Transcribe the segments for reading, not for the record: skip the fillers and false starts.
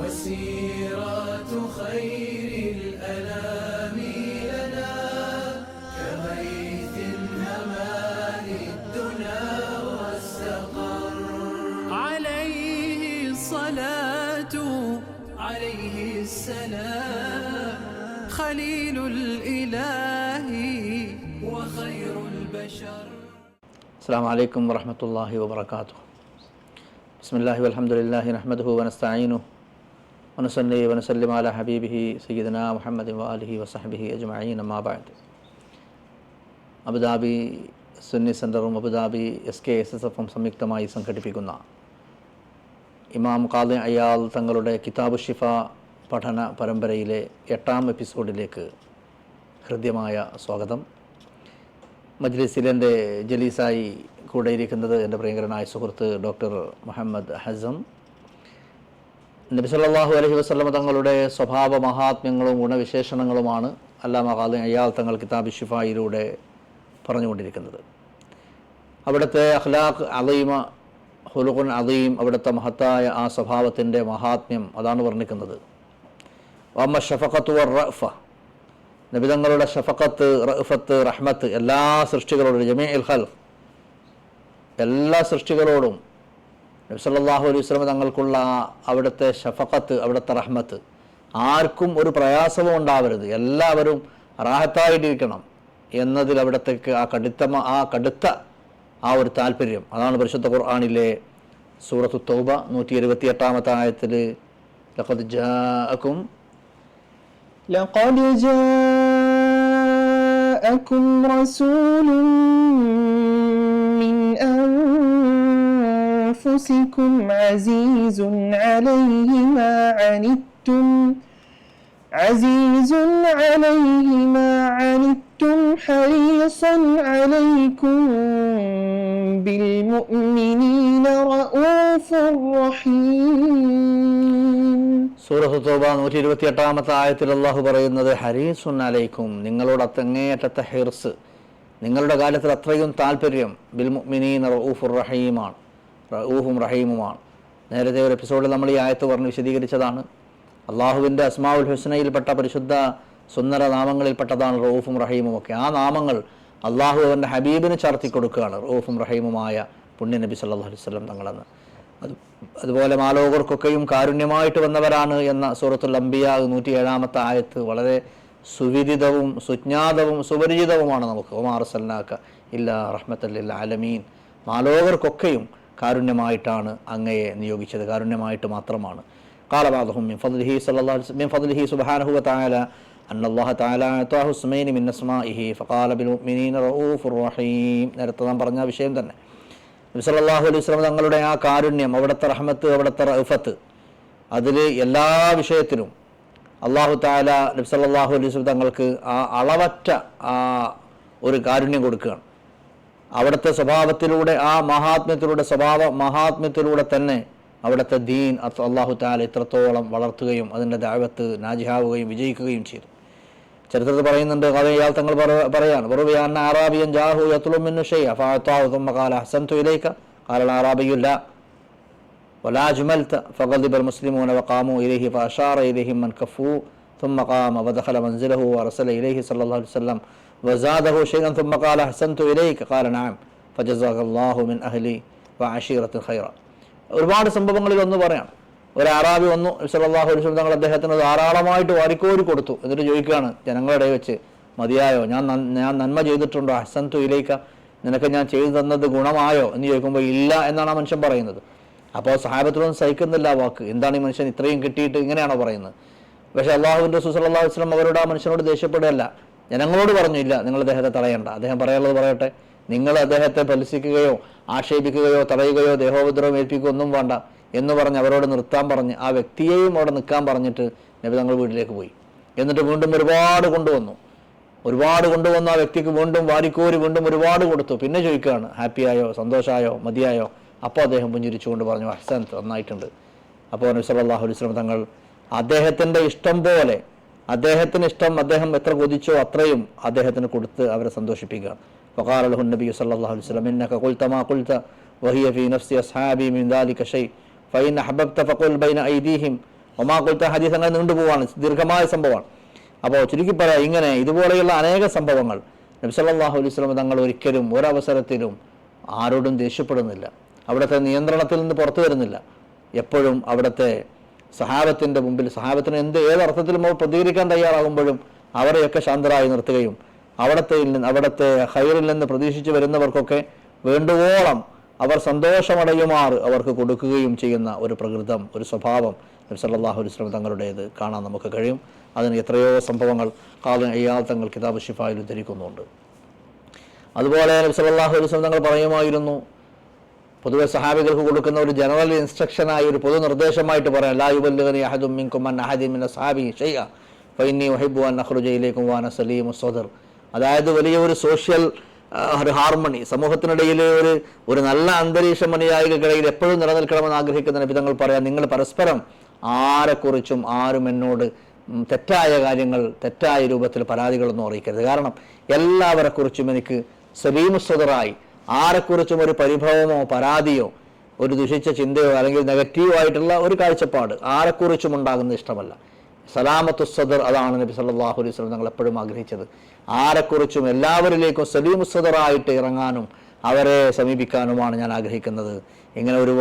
وسيرة خير الأنام لنا كغيث هما للدنا واستقر. عليه الصلاة عليه السلام خليل الإله وخير البشر. السلام عليكم ورحمة الله وبركاته. بسم الله والحمد لله نحمده ونستعينه ونصلي ونسلم على حبيبه سيدنا محمد وآله وصحبه أجمعين أما بعد. Abu Dhabi Sunni സെൻ്ററും Abu Dhabi SKSSF സംയുക്തമായി സംഘടിപ്പിക്കുന്ന ഇമാം ഖാദി അയ്യാൽ തങ്ങളുടെ കിതാബ് ഷിഫ പഠന പരമ്പരയിലെ 8ാം എപ്പിസോഡിലേക്ക് ഹൃദ്യമായ സ്വാഗതം. മജ്ലിസിൽ എൻ്റെ ജലീസായി കൂടെ ഇരിക്കുന്നത് എൻ്റെ പ്രിയങ്കരനായ സുഹൃത്ത് ഡോക്ടർ മുഹമ്മദ് ഹസം. നബി സല്ലല്ലാഹു അലൈഹി വസല്ലം തങ്ങളുടെ സ്വഭാവ മഹാത്മ്യങ്ങളും ഗുണവിശേഷണങ്ങളുമാണ് അല്ലാമ ഖാദി അയ്യാൽ തങ്ങൾ കിതാബ് ഷിഫയിലൂടെ പറഞ്ഞുകൊണ്ടിരിക്കുന്നത്. അവിടുത്തെ അഖ്ലാഖ് അദീമ, ഖുലുഖുൻ അദീം, അവിടുത്തെ മഹത്തായ ആ സ്വഭാവത്തിൻ്റെ മഹാത്മ്യം അതാണ് വർണ്ണിക്കുന്നത്. വമ്മ ഷഫഖത്തു വറഅഫ, നബി തങ്ങളുടെ ഷഫഖത്ത്, റഅഫത്ത്, റഹ്മത്ത് എല്ലാ സൃഷ്ടികളോടും, ജമീഉൽ ഖൽഖ് എല്ലാ സൃഷ്ടികളോടും നബി സല്ലല്ലാഹു അലൈഹി വസല്ലം തങ്ങൾക്കുള്ള അവിടുത്തെ ഷഫഖത്ത്, അവിടുത്തെ റഹ്മത്ത്, ആർക്കും ഒരു പ്രയാസവും ഉണ്ടാവരുത്, എല്ലാവരും റാഹത്തായിട്ടിരിക്കണം എന്നതിൽ അവിടത്തേക്ക് ആ കടുത്ത ആ ഒരു താല്പര്യം, അതാണ് പരിശുദ്ധ ഖുർആനിലെ സൂറത്തു തൗബ 128-ാമത്തെ ആയത്തിൽ ലഖദ് ജാഅക്കും റസൂലുൻ മിൻ അൻഫുസികും അസീസുൻ അലൈഹി മാ അനിത്തും ഹരീസുൻ അലൈക്കും ബിൽമുഅ്മിനീന റഊഫുർ റഹീം. സൂറത്ത് തൗബ 128-ാമത്തെ ആയത്തിൽ അല്ലാഹു പറയുന്നത് ഹരീസുൻ അലൈക്കും, നിങ്ങളോട് അങ്ങേയറ്റത്തെ ഹിർസ്, നിങ്ങളുടെ കാര്യത്തിൽ അത്രയും താല്പര്യം, ബിൽ മുഅ്മിനീന റഊഫുർ റഹീമാണ്, റഊഫും റഹീമുമാണ്. നേരത്തെ ഒരു എപ്പിസോഡിൽ നമ്മൾ ഈ ആയത്ത് പറഞ്ഞ് വിശദീകരിച്ചതാണ്. അള്ളാഹുവിൻ്റെ അസ്മാഉൽ ഹുസ്നയിൽപ്പെട്ട പരിശുദ്ധ സുന്ദര നാമങ്ങളിൽപ്പെട്ടതാണ് റഊഫും റഹീമും ഒക്കെ. ആ നാമങ്ങൾ അള്ളാഹു അവൻ്റെ ഹബീബിന് ചാർത്തി കൊടുക്കുകയാണ്, റഊഫും റഹീമുമായ പുണ്യ നബി സല്ലല്ലാഹു അലൈഹി വസല്ലം തങ്ങളെന്ന്. അതുപോലെ മാലോകർക്കൊക്കെയും കാരുണ്യമായിട്ട് വന്നവരാണ് എന്ന സൂറത്തുൽ അംബിയ 107-ാമത്തെ ആയത്ത് വളരെ സുവിദിതവും സുജ്ഞാതവും സുപരിചിതവുമാണ് നമുക്ക്. വമാ അർസൽനാക ഇല്ലാ റഹ്മത്തൽ ലിൽ ആലമീൻ, മാലോകർക്കൊക്കെയും കാരുണ്യമായിട്ടാണ് അങ്ങയെ നിയോഗിച്ചത്, കാരുണ്യമായിട്ട് മാത്രമാണ്. ഖാല ബഅദുഹും മിൻ ഫദ്ലിഹി സുബ്ഹാനഹു വതആല അന്നല്ലാഹു തആല അതാഹു ഇസ്മൈനി മിൻ അസ്മാഇഹി ഫഖാല ബിൽ മുഅ്മിനീന റഊഫുർ റഹീം. നേരത്തെ നാം പറഞ്ഞ വിഷയം തന്നെ. നബി സല്ലല്ലാഹു അലൈഹി വസല്ലം തങ്ങളുടെ ആ കാരുണ്യം, അവിടുത്തെ റഹ്മത്ത്, അവിടുത്തെ റഅഫത്ത്, അതിൽ എല്ലാ വിഷയത്തിലും അല്ലാഹു തആല നബി സല്ലല്ലാഹു അലൈഹി വസല്ലം തങ്ങൾക്ക് ആ അളവറ്റ ആ ഒരു കാരുണ്യം കൊടുക്കുകയാണ്. അവിടുത്തെ സ്വഭാവത്തിലൂടെ, ആ മഹാത്മ്യത്തിലൂടെ, സ്വഭാവ മഹാത്മ്യത്തിലൂടെ തന്നെ അവിടുത്തെ ദീൻ അല്ലാഹു തആല ഇത്രത്തോളം വളർത്തുകയും അതിൻ്റെ ദഅവത്ത് നാജിഹാവുകയും വിജയിക്കുകയും ചെയ്തു. ചരിത്രത്തിൽ പറയുന്നുണ്ട്, അയാൾ തങ്ങൾ പറയാണ്, വറുവിയാന്ന അറാബിയൻ ജാഹു യത്ലു മിന്നു ഷൈഅ ഫഅതാഹു ثم قال احسنت اليك قال العربي لا ولا اجملت فغضب المسلمون وقاموا اليه فاشار اليهم من كفوا ثم قام ودخل منزله وارسل اليه صلى الله عليه وسلم وزاده شيئا ثم قال احسنت اليك قال نعم فجزاك الله من اهلي وعشيرة خيرا. ഒരുപാട് സംഭവങ്ങളിൽ ഒന്ന് പറയാം. ഒരു അറാബി വന്നു, സല്ലല്ലാഹു അലൈഹി വസല്ലം തങ്ങൾ അദ്ദേഹത്തിന് ധാരാളമായിട്ട് വാരിക്കോരി കൊടുത്തു. എന്നിട്ട് ചോദിക്കുകയാണ്, ജനങ്ങളുടെ വെച്ച് മതിയായോ, ഞാൻ നന്മ ചെയ്തിട്ടുണ്ടോ, അഹ്സൻതു ഇലൈക, നിനക്ക് ഞാൻ ചെയ്തു തന്നത് ഗുണമായോ എന്ന് ചോദിക്കുമ്പോൾ ഇല്ല എന്നാണ് ആ മനുഷ്യൻ പറയുന്നത്. അപ്പോൾ സഹാബത്തിലൊന്നും സഹിക്കുന്നില്ല ആ വാക്ക്. എന്താണ് ഈ മനുഷ്യൻ ഇത്രയും കിട്ടിയിട്ട് ഇങ്ങനെയാണോ പറയുന്നത്? പക്ഷേ അള്ളാഹുവിൻ്റെ റസൂൽ സല്ലല്ലാഹു അലൈഹി വസല്ലം അവരോട്, ആ മനുഷ്യനോട് ദേഷ്യപ്പെടുകയല്ല, ജനങ്ങളോട് പറഞ്ഞു, ഇല്ല നിങ്ങൾ അദ്ദേഹത്തെ തടയണ്ട, അദ്ദേഹം പറയാനുള്ളത് പറയട്ടെ, നിങ്ങൾ അദ്ദേഹത്തെ പരിഹസിക്കുകയോ ആക്ഷേപിക്കുകയോ തടയുകയോ ദേഹോപദ്രവം ഏൽപ്പിക്കുകയോ ഒന്നും വേണ്ട എന്ന് പറഞ്ഞ് അവരോട് നിർത്താൻ പറഞ്ഞ് ആ വ്യക്തിയെയും അവിടെ നിൽക്കാൻ പറഞ്ഞിട്ട് നബി തങ്ങൾ വീട്ടിലേക്ക് പോയി. എന്നിട്ട് വീണ്ടും ഒരുപാട് കൊണ്ടുവന്നു ആ വ്യക്തിക്ക് വീണ്ടും വാരിക്കോരി വീണ്ടും ഒരുപാട് കൊടുത്തു. പിന്നെ ചോദിക്കുകയാണ്, ഹാപ്പിയായോ, സന്തോഷമായോ, മതിയായോ? അപ്പോൾ അദ്ദേഹം പുഞ്ചിരിച്ചുകൊണ്ട് പറഞ്ഞു, അഹ്സൻ, നന്നായിട്ടുണ്ട്. അപ്പോൾ നബി സല്ലല്ലാഹു അലൈഹി വസല്ലം തങ്ങൾ അദ്ദേഹത്തിൻ്റെ ഇഷ്ടം പോലെ, അദ്ദേഹത്തിന് ഇഷ്ടം, അദ്ദേഹം എത്ര കൊതിച്ചോ അത്രയും അദ്ദേഹത്തിന് കൊടുത്ത് അവരെ സന്തോഷിപ്പിക്കുകയാണ്. فقال له النبي صلى الله عليه وسلم إنك قلت ما قلت وهي في نفس أصحابي من ذلك شيء فإن أحببت فقل بين أيديهم ഒമാ കുൽത്ത ഹദീസ് അങ്ങനെ നീണ്ടുപോവാണ്, ദീർഘമായ സംഭവമാണ്. അപ്പോൾ ചുരുക്കി പറയാം, ഇങ്ങനെ ഇതുപോലെയുള്ള അനേക സംഭവങ്ങൾ നബി സല്ലല്ലാഹു അലൈഹി വസല്ലം തങ്ങൾ ഒരിക്കലും ഒരവസരത്തിലും ആരോടും ദേഷ്യപ്പെടുന്നില്ല, അവിടുത്തെ നിയന്ത്രണത്തിൽ നിന്ന് പുറത്തു വരുന്നില്ല. എപ്പോഴും അവിടുത്തെ സഹാബത്തിൻ്റെ മുമ്പിൽ സഹാബത്തിന് ഏതർത്ഥത്തിലും അവർ പ്രതികരിക്കാൻ തയ്യാറാകുമ്പോഴും അവരെയൊക്കെ ശാന്തരായി നിർത്തുകയും അവിടുത്തെ ഖൈറിൽ നിന്ന് പ്രതീക്ഷിച്ച് വരുന്നവർക്കൊക്കെ വേണ്ടുവോളം അവർ സന്തോഷമടയുമാർ അവർക്ക് കൊടുക്കുകയും ചെയ്യുന്ന ഒരു പ്രകൃതം, ഒരു സ്വഭാവം നബി സല്ലല്ലാഹു അലൈഹി വസല്ലം തങ്ങളുടേത് കാണാൻ നമുക്ക് കഴിയും. അതിന് എത്രയോ സംഭവങ്ങൾ ഇയാൾ തങ്ങൾ കിതാബ് ശിഫായിൽ ഉദ്ധരിക്കുന്നുണ്ട്. അതുപോലെ നബി സല്ലല്ലാഹു അലൈഹി വസല്ലം തങ്ങൾ പറയുമായിരുന്നു, പൊതുവെ സഹാബികൾക്ക് കൊടുക്കുന്ന ഒരു ജനറൽ ഇൻസ്ട്രക്ഷനായി, ഒരു പൊതു നിർദ്ദേശമായിട്ട് പറയാം, ലാ യുബല്ലിഗനി അഹദും മിൻകും അൻ അഹദിൻ മിന അസ്ഹാബിഹി ഷൈഅ ഫഇന്നി ഉഹിബ്ബു അൻ അഖ്റുജ ഇലൈക്കും വഅന സലീമുസ് സദ്ർ. അതായത് വലിയ ഒരു സോഷ്യൽ ഒരു ഹാർമണി, സമൂഹത്തിനിടയിൽ ഒരു നല്ല അന്തരീക്ഷം അനുയായികൾക്കിടയിൽ എപ്പോഴും നിലനിൽക്കണമെന്ന് ആഗ്രഹിക്കുന്ന നബി തങ്ങൾ പറയാം, നിങ്ങൾ പരസ്പരം ആരെക്കുറിച്ചും ആരും എന്നോട് തെറ്റായ കാര്യങ്ങൾ, തെറ്റായ രൂപത്തിൽ പരാതികളൊന്നും അറിയിക്കരുത്. കാരണം എല്ലാവരെക്കുറിച്ചും എനിക്ക് സലീമുസ് സദ്റായി, ആരെക്കുറിച്ചും ഒരു പരിഭവമോ പരാതിയോ ഒരു ദുഷിച്ച ചിന്തയോ അല്ലെങ്കിൽ നെഗറ്റീവ് ആയിട്ടുള്ള ഒരു കാഴ്ചപ്പാട് ആരെക്കുറിച്ചും ഉണ്ടാകുന്നത് ഇഷ്ടമല്ല. സലാമത്തു സദർ, അതാണ് നബി സല്ലല്ലാഹു അലൈഹി വസല്ലം തങ്ങൾ എപ്പോഴും ആഗ്രഹിച്ചത്. ആരെക്കുറിച്ചും എല്ലാവരിലേക്കും സലീമുസ് സദറായിട്ട് ഇറങ്ങാനും അവരെ സമീപിക്കാനുമാണ് ഞാൻ ആഗ്രഹിക്കുന്നത്. ഇങ്ങനെ ഒരു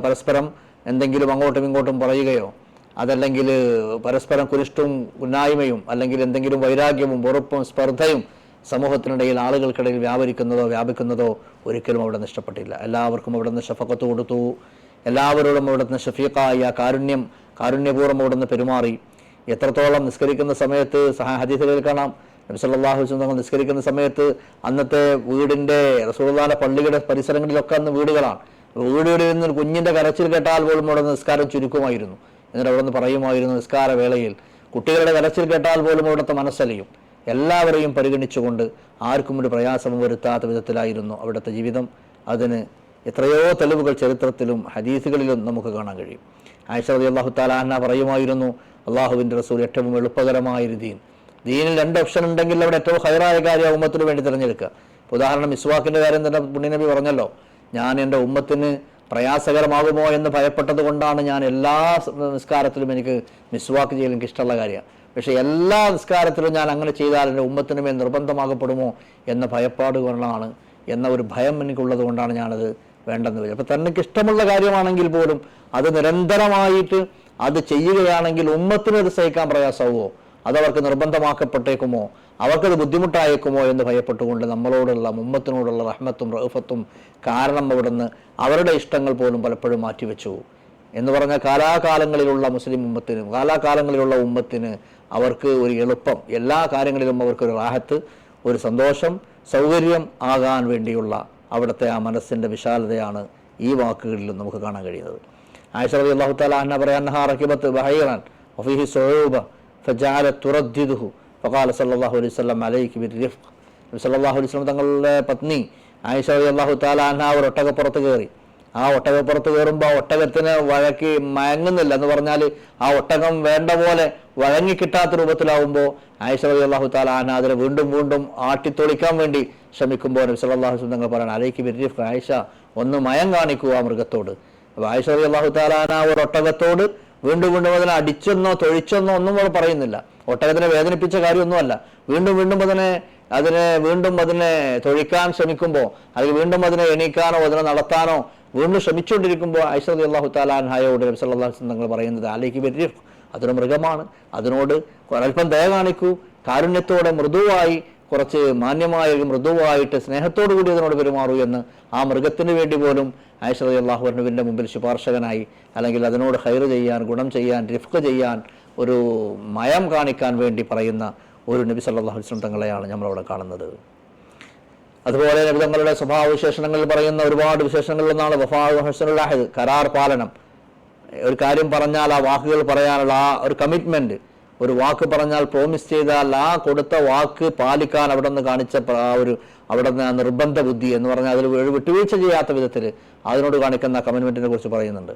പരസ്പരം എന്തെങ്കിലും അങ്ങോട്ടും ഇങ്ങോട്ടും പറയുകയോ അതല്ലെങ്കിൽ പരസ്പരം കുനിഷ്ടും ഉന്നായ്മയും അല്ലെങ്കിൽ എന്തെങ്കിലും വൈരാഗ്യവും വെറുപ്പും സ്പർദ്ധയും സമൂഹത്തിനിടയിൽ ആളുകൾക്കിടയിൽ വ്യാപിക്കുന്നതോ ഒരിക്കലും അവിടെ നിന്ന് ഇഷ്ടപ്പെട്ടില്ല. എല്ലാവർക്കും അവിടെ നിന്ന് ഷഫഖത്ത് കൊടുത്തു, എല്ലാവരോടും അവിടെ നിന്ന് ഷഫീഖായ കാരുണ്യപൂർവ്വം അവിടെ നിന്ന് പെരുമാറി. എത്രത്തോളം നിസ്കരിക്കുന്ന സമയത്ത് ഹദീസുകളിൽ കാണാം, നബി സല്ലല്ലാഹു അലൈഹി വസല്ലം നിസ്കരിക്കുന്ന സമയത്ത് അന്നത്തെ വീടിൻ്റെ റസൂലുള്ളാഹിയുടെ പള്ളിയുടെ പരിസരങ്ങളിലൊക്കെ അന്ന് വീടുകളാണ്. വീടുകളിൽ നിന്ന് ഒരു കുഞ്ഞിൻ്റെ കരച്ചിൽ കേട്ടാൽ പോലും അവിടെ നിസ്കാരം ചുരുക്കുമായിരുന്നു. എന്നിട്ട് അവിടെ നിന്ന് പറയുമായിരുന്നു, നിസ്കാര വേളയിൽ കുട്ടികളുടെ കരച്ചിൽ കേട്ടാൽ പോലും അവിടുത്തെ മനസ്സലിയും. എല്ലാവരെയും പരിഗണിച്ചുകൊണ്ട് ആർക്കും ഒരു പ്രയാസവും വരുത്താത്ത വിധത്തിലായിരുന്നു അവിടുത്തെ ജീവിതം. അതിന് എത്രയോ തെളിവുകൾ ചരിത്രത്തിലും ഹദീസുകളിലും നമുക്ക് കാണാൻ കഴിയും. ആയിഷ റളിയല്ലാഹു തആല അൻഹ പറയുമായിരുന്നു, അള്ളാഹുവിൻ്റെ റസൂൽ ഏറ്റവും എളുപ്പകരമായൊരു ദീനിൽ 2 ഓപ്ഷൻ ഉണ്ടെങ്കിൽ അവിടെ ഏറ്റവും ഹൈറായ കാര്യം ഉമ്മത്തിന് വേണ്ടി തിരഞ്ഞെടുക്കുക. ഉദാഹരണം മിസ്വാക്കിൻ്റെ കാര്യം തന്നെ പുണ്യനബി പറഞ്ഞല്ലോ, ഞാൻ എൻ്റെ ഉമ്മത്തിന് പ്രയാസകരമാകുമോ എന്ന് ഭയപ്പെട്ടത് കൊണ്ടാണ് ഞാൻ എല്ലാ നിസ്കാരത്തിലും എനിക്ക് മിസ്വാക്ക് ചെയ്യൽ എനിക്ക് ഇഷ്ടമുള്ള കാര്യമാണ്. പക്ഷേ എല്ലാ നിസ്കാരത്തിലും ഞാൻ അങ്ങനെ ചെയ്താൽ എൻ്റെ ഉമ്മത്തിന് മേൽ നിർബന്ധമാക്കപ്പെടുമോ എന്ന ഭയപ്പാട് കൊണ്ടാണ്, എന്ന ഒരു ഭയം എനിക്കുള്ളത് കൊണ്ടാണ് ഞാനത് വേണ്ടെന്ന് വരും. അപ്പോൾ തനിക്ക് ഇഷ്ടമുള്ള കാര്യമാണെങ്കിൽ പോലും അത് നിരന്തരമായിട്ട് അത് ചെയ്യുകയാണെങ്കിൽ ഉമ്മത്തിന് അത് സഹിക്കാൻ പ്രയാസമാവുമോ, അതവർക്ക് നിർബന്ധമാക്കപ്പെട്ടേക്കുമോ, അവർക്കത് ബുദ്ധിമുട്ടായേക്കുമോ എന്ന് ഭയപ്പെട്ടുകൊണ്ട് നമ്മളോടുള്ള ഉമ്മത്തിനോടുള്ള റഹ്മത്തും റഅഫത്തും കാരണം അവിടുന്ന് അവരുടെ ഇഷ്ടങ്ങൾ പോലും പലപ്പോഴും മാറ്റിവെച്ചു എന്ന് പറഞ്ഞാൽ കാലാകാലങ്ങളിലുള്ള മുസ്ലിം ഉമ്മത്തിന്, കാലാകാലങ്ങളിലുള്ള ഉമ്മത്തിന് അവർക്ക് ഒരു എളുപ്പം, എല്ലാ കാര്യങ്ങളിലും അവർക്കൊരു റാഹത്ത്, ഒരു സന്തോഷം, സൗകര്യം ആകാൻ വേണ്ടിയുള്ള അവിടുത്തെ ആ മനസ്സിൻ്റെ വിശാലതയാണ് ഈ വാക്കുകളിലും നമുക്ക് കാണാൻ കഴിയുന്നത്. ആയിഷ റളിയല്ലാഹു തആല അൻഹ പറയാൻഹ റകിബത്ത് ബഹീറൻ വഫീഹി സുഊബ ഫജഅലത് തുറദ്ദിദുഹു ഫഖാല സല്ലല്ലാഹു അലൈഹി വസല്ലം അലൈകി ബിർരിഫ്ഖ്. നബി സല്ലല്ലാഹു അലൈഹി വസല്ലം തങ്ങളുടെ പത്നി ആയിഷ റളിയല്ലാഹു തആല അൻഹ ഒരു ഒട്ടകപ്പുറത്ത് കയറി. ആ ഒട്ടകപ്പുറത്ത് കയറുമ്പോൾ ആ ഒട്ടകത്തിന് വഴക്കി മയങ്ങുന്നില്ല എന്ന് പറഞ്ഞാൽ ആ ഒട്ടകം വേണ്ട പോലെ വഴങ്ങിക്കിട്ടാത്ത രൂപത്തിലാവുമ്പോൾ ആയിഷ റളിയല്ലാഹു തആല അൻഹ അതിനെ വീണ്ടും വീണ്ടും ആട്ടിത്തൊളിക്കാൻ വേണ്ടി ശ്രമിക്കുമ്പോൾ നബി സല്ലല്ലാഹു അലൈഹി വസല്ലം തങ്ങൾ പറയണം, അലൈകി ബിർരിഫ്ഖ്, ആയിഷ ഒന്ന് മയം കാണിക്കുക ആ മൃഗത്തോട്. അപ്പോൾ ആയിഷ റളിയല്ലാഹു തആല അൻഹ ഒരു ഒട്ടകത്തോട് വീണ്ടും വീണ്ടും അതിനെ അടിച്ചെന്നോ തൊഴിച്ചെന്നോ ഒന്നും അവർ പറയുന്നില്ല. ഒട്ടകത്തിനെ വേദനിപ്പിച്ച കാര്യമൊന്നുമല്ല. വീണ്ടും അതിനെ തൊഴിക്കാൻ ശ്രമിക്കുമ്പോൾ അല്ലെങ്കിൽ വീണ്ടും അതിനെ എണീക്കാനോ അതിനെ നടത്താനോ വീണ്ടും ശ്രമിച്ചുകൊണ്ടിരിക്കുമ്പോൾ ആയിഷ റളിയല്ലാഹു തആല അൻഹയോട് നബി സല്ലല്ലാഹു അലൈഹി വസല്ലം തങ്ങൾ പറയുന്നത്, അലൈകി ബിർരിഫ്ഖ്, അതൊരു മൃഗമാണ്, അതിനോട് അല്പം ദയ കാണിക്കൂ, കാരുണ്യത്തോടെ മൃദുവായി, കുറച്ച് മാന്യമായ മൃദുവായിട്ട് സ്നേഹത്തോടു കൂടി അതിനോട് പെരുമാറൂ എന്ന് ആ മൃഗത്തിന് വേണ്ടി പോലും ആയിഷ റളിയല്ലാഹു അൻഹയുടെ മുമ്പിൽ ശുപാർശകനായി അല്ലെങ്കിൽ അതിനോട് ഖൈർ ചെയ്യാൻ, ഗുണം ചെയ്യാൻ, റിഫ്ഖ് ചെയ്യാൻ, ഒരു മയം കാണിക്കാൻ വേണ്ടി പറയുന്ന ഒരു നബി സല്ലല്ലാഹു അലൈഹി വസല്ലം തങ്ങളെയാണ് നമ്മളവിടെ കാണുന്നത്. അതുപോലെ നബി തങ്ങളുടെ സ്വഭാവ വിശേഷണങ്ങളിൽ പറയുന്ന ഒരുപാട് വിശേഷണങ്ങളിലൊന്നാണ് വഫാഉ ഹുസ്നുൽ അഹദ്, കരാർ പാലനം. ഒരു കാര്യം പറഞ്ഞാൽ ആ വാക്കുകൾ പറയാനുള്ള ആ ഒരു കമ്മിറ്റ്മെൻറ്റ്, ഒരു വാക്ക് പറഞ്ഞാൽ പ്രോമിസ് ചെയ്താൽ ആ കൊടുത്ത വാക്ക് പാലിക്കാൻ അവിടെ നിന്ന് കാണിച്ച അവിടെ നിന്ന് നിർബന്ധ ബുദ്ധി എന്ന് പറഞ്ഞാൽ അതിൽ വിട്ടുവീഴ്ച ചെയ്യാത്ത വിധത്തിൽ അതിനോട് കാണിക്കുന്ന കമ്മിറ്റ്മെൻറ്റിനെ കുറിച്ച് പറയുന്നുണ്ട്.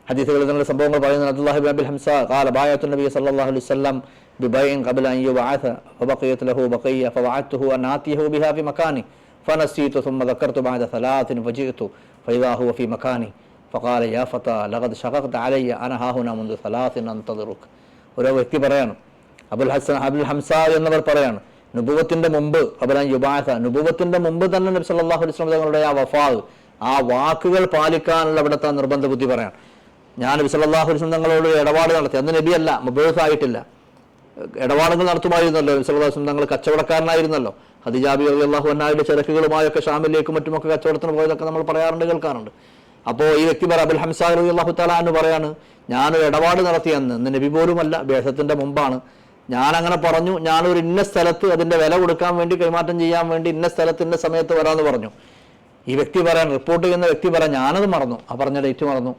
ഹദീസുകളിൽ നിന്നുള്ള സംഭവങ്ങൾ പറയുന്നത്, അബ്ദുല്ലാഹി ഇബ്നു അബിൽ ഹംസ ഖാല ബഅയതു നബി സല്ലല്ലാഹു അലൈഹി വസല്ലം ബിബൈഇൻ ഖബല അൻ യുബഅഥ ഫബഖിയത് ലഹു ബഖിയ ഫവഅദ്തുഹു അൻ ആതിഹു ബിഹാ ഫി മകാനി ഫനസീതു ثم ذكرت بعد 3 فجئت فإذا هو في مكاني ഫഖാല യാ ഫതാ ലഖദ് ശഖഖത അലയ്യ അന ഹാഹുന മുൻദു സലാസിൻ അൻതദിറുക. ഒരു വ്യക്തി പറയാണ്, അബുൽ ഹംസ എന്നവർ പറയാണ്, നുബുവത്തിന്റെ മുമ്പ് അബുലാൻ യുബാസ, നുബുവത്തിന്റെ മുമ്പ് തന്നെ നബി സല്ലല്ലാഹു അലൈഹി വസല്ലം തങ്ങളുടെ ആ വഫാ, ആ വാക്കുകൾ പാലിക്കാനുള്ള അവിടുത്തെ നിർബന്ധ ബുദ്ധി പറയാണ്. ഞാൻ നബി സല്ലല്ലാഹു അലൈഹി വസല്ലം തങ്ങളോട് ഇടപാട് നടത്തി, അന്ന് നബിയല്ല, മുബഅ്സ ആയിട്ടില്ല, ഇടപാടുകൾ നടത്തുമായിരുന്നല്ലോ. നബി സല്ലല്ലാഹു അലൈഹി വസല്ലം തങ്ങൾ കച്ചവടക്കാരനായിരുന്നല്ലോ. ഖദീജ ബിബി റളിയല്ലാഹു അൻഹയുടെ ചരക്കുകളുമായൊക്കെ ഷാമിലേക്കും മറ്റുമൊക്കെ കച്ചവടത്തിന് പോയതൊക്കെ നമ്മൾ പറയാറുണ്ട്, കേൾക്കാറുണ്ട്. അപ്പോൾ ഈ വ്യക്തി പറ അബുൽ ഹംസ റളിയല്ലാഹു തആല അൻഹു പറയാണ്, ഞാനൊരു ഇടപാട് നടത്തിയെന്ന്, ഇന്ന് നബി പോലുമല്ല, ബിഅസത്തിന്റെ മുമ്പാണ്. ഞാനങ്ങനെ പറഞ്ഞു, ഞാനൊരു ഇന്ന സ്ഥലത്ത് അതിന്റെ വില കൊടുക്കാൻ വേണ്ടി, കൈമാറ്റം ചെയ്യാൻ വേണ്ടി ഇന്ന സ്ഥലത്ത് ഇന്ന സമയത്ത് വരാമെന്ന് പറഞ്ഞു. ഈ വ്യക്തി പറയാൻ, റിപ്പോർട്ട് ചെയ്യുന്ന വ്യക്തി പറയാൻ, ഞാനത് മറന്നു, ആ പറഞ്ഞ ഡേറ്റ് മറന്നു.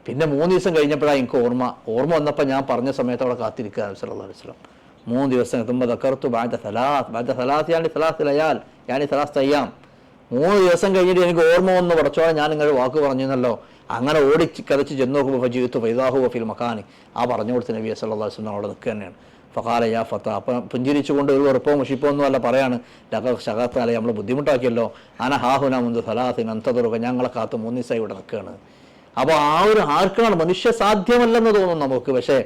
പിന്നെ 3 ദിവസം കഴിഞ്ഞപ്പോഴാണ് എനിക്ക് ഓർമ്മ വന്നപ്പോൾ ഞാൻ പറഞ്ഞ സമയത്ത് അവിടെ കാത്തിരിക്കുക നബി സല്ലല്ലാഹു അലൈഹി വസല്ലം. 3 ദിവസം തുമ്പ ദക്കർത്തു ബഅദ സലാത്ത് യാനി സലാത്ത് ലയാൽ യാനി സലാത്ത് അയ്യാം. 3 ദിവസം കഴിഞ്ഞിട്ട് എനിക്ക് ഓർമ്മ വന്നു, പടച്ചോളെ ഞാൻ നിങ്ങളുടെ വാക്ക് പറഞ്ഞല്ലോ. അങ്ങനെ ഓടി കതച്ച് ചെന്ന് നോക്കുമ്പോൾ ഫജീത്തു ഫൈദാഹു ഫിൽ മക്കാനി, ആ പറഞ്ഞു കൊടുത്ത നബി സല്ലല്ലാഹു അലൈഹി വസല്ലം അവിടെ നിൽക്കുക തന്നെയാണ്. ഫഖാല യാ ഫത, അപ്പം പുഞ്ചിരിച്ചുകൊണ്ട് ഒരു ഉറപ്പോ മുഷിപ്പോ ഒന്നും അല്ല പറയാണ്, ലഖദ് ശഖഖത അലയ്യ, നമ്മൾ ബുദ്ധിമുട്ടാക്കിയല്ലോ, അന ഹാഹുന മുൻദു സലാസിൻ അൻതദിറുക, ഞങ്ങളെ കാത്ത് 3 ദിവസമായി ഇവിടെ നിൽക്കുകയാണ്. അപ്പോൾ ആ ഒരു ആർക്കാണ്, മനുഷ്യ സാധ്യമല്ലെന്ന് തോന്നും നമുക്ക്. പക്ഷേ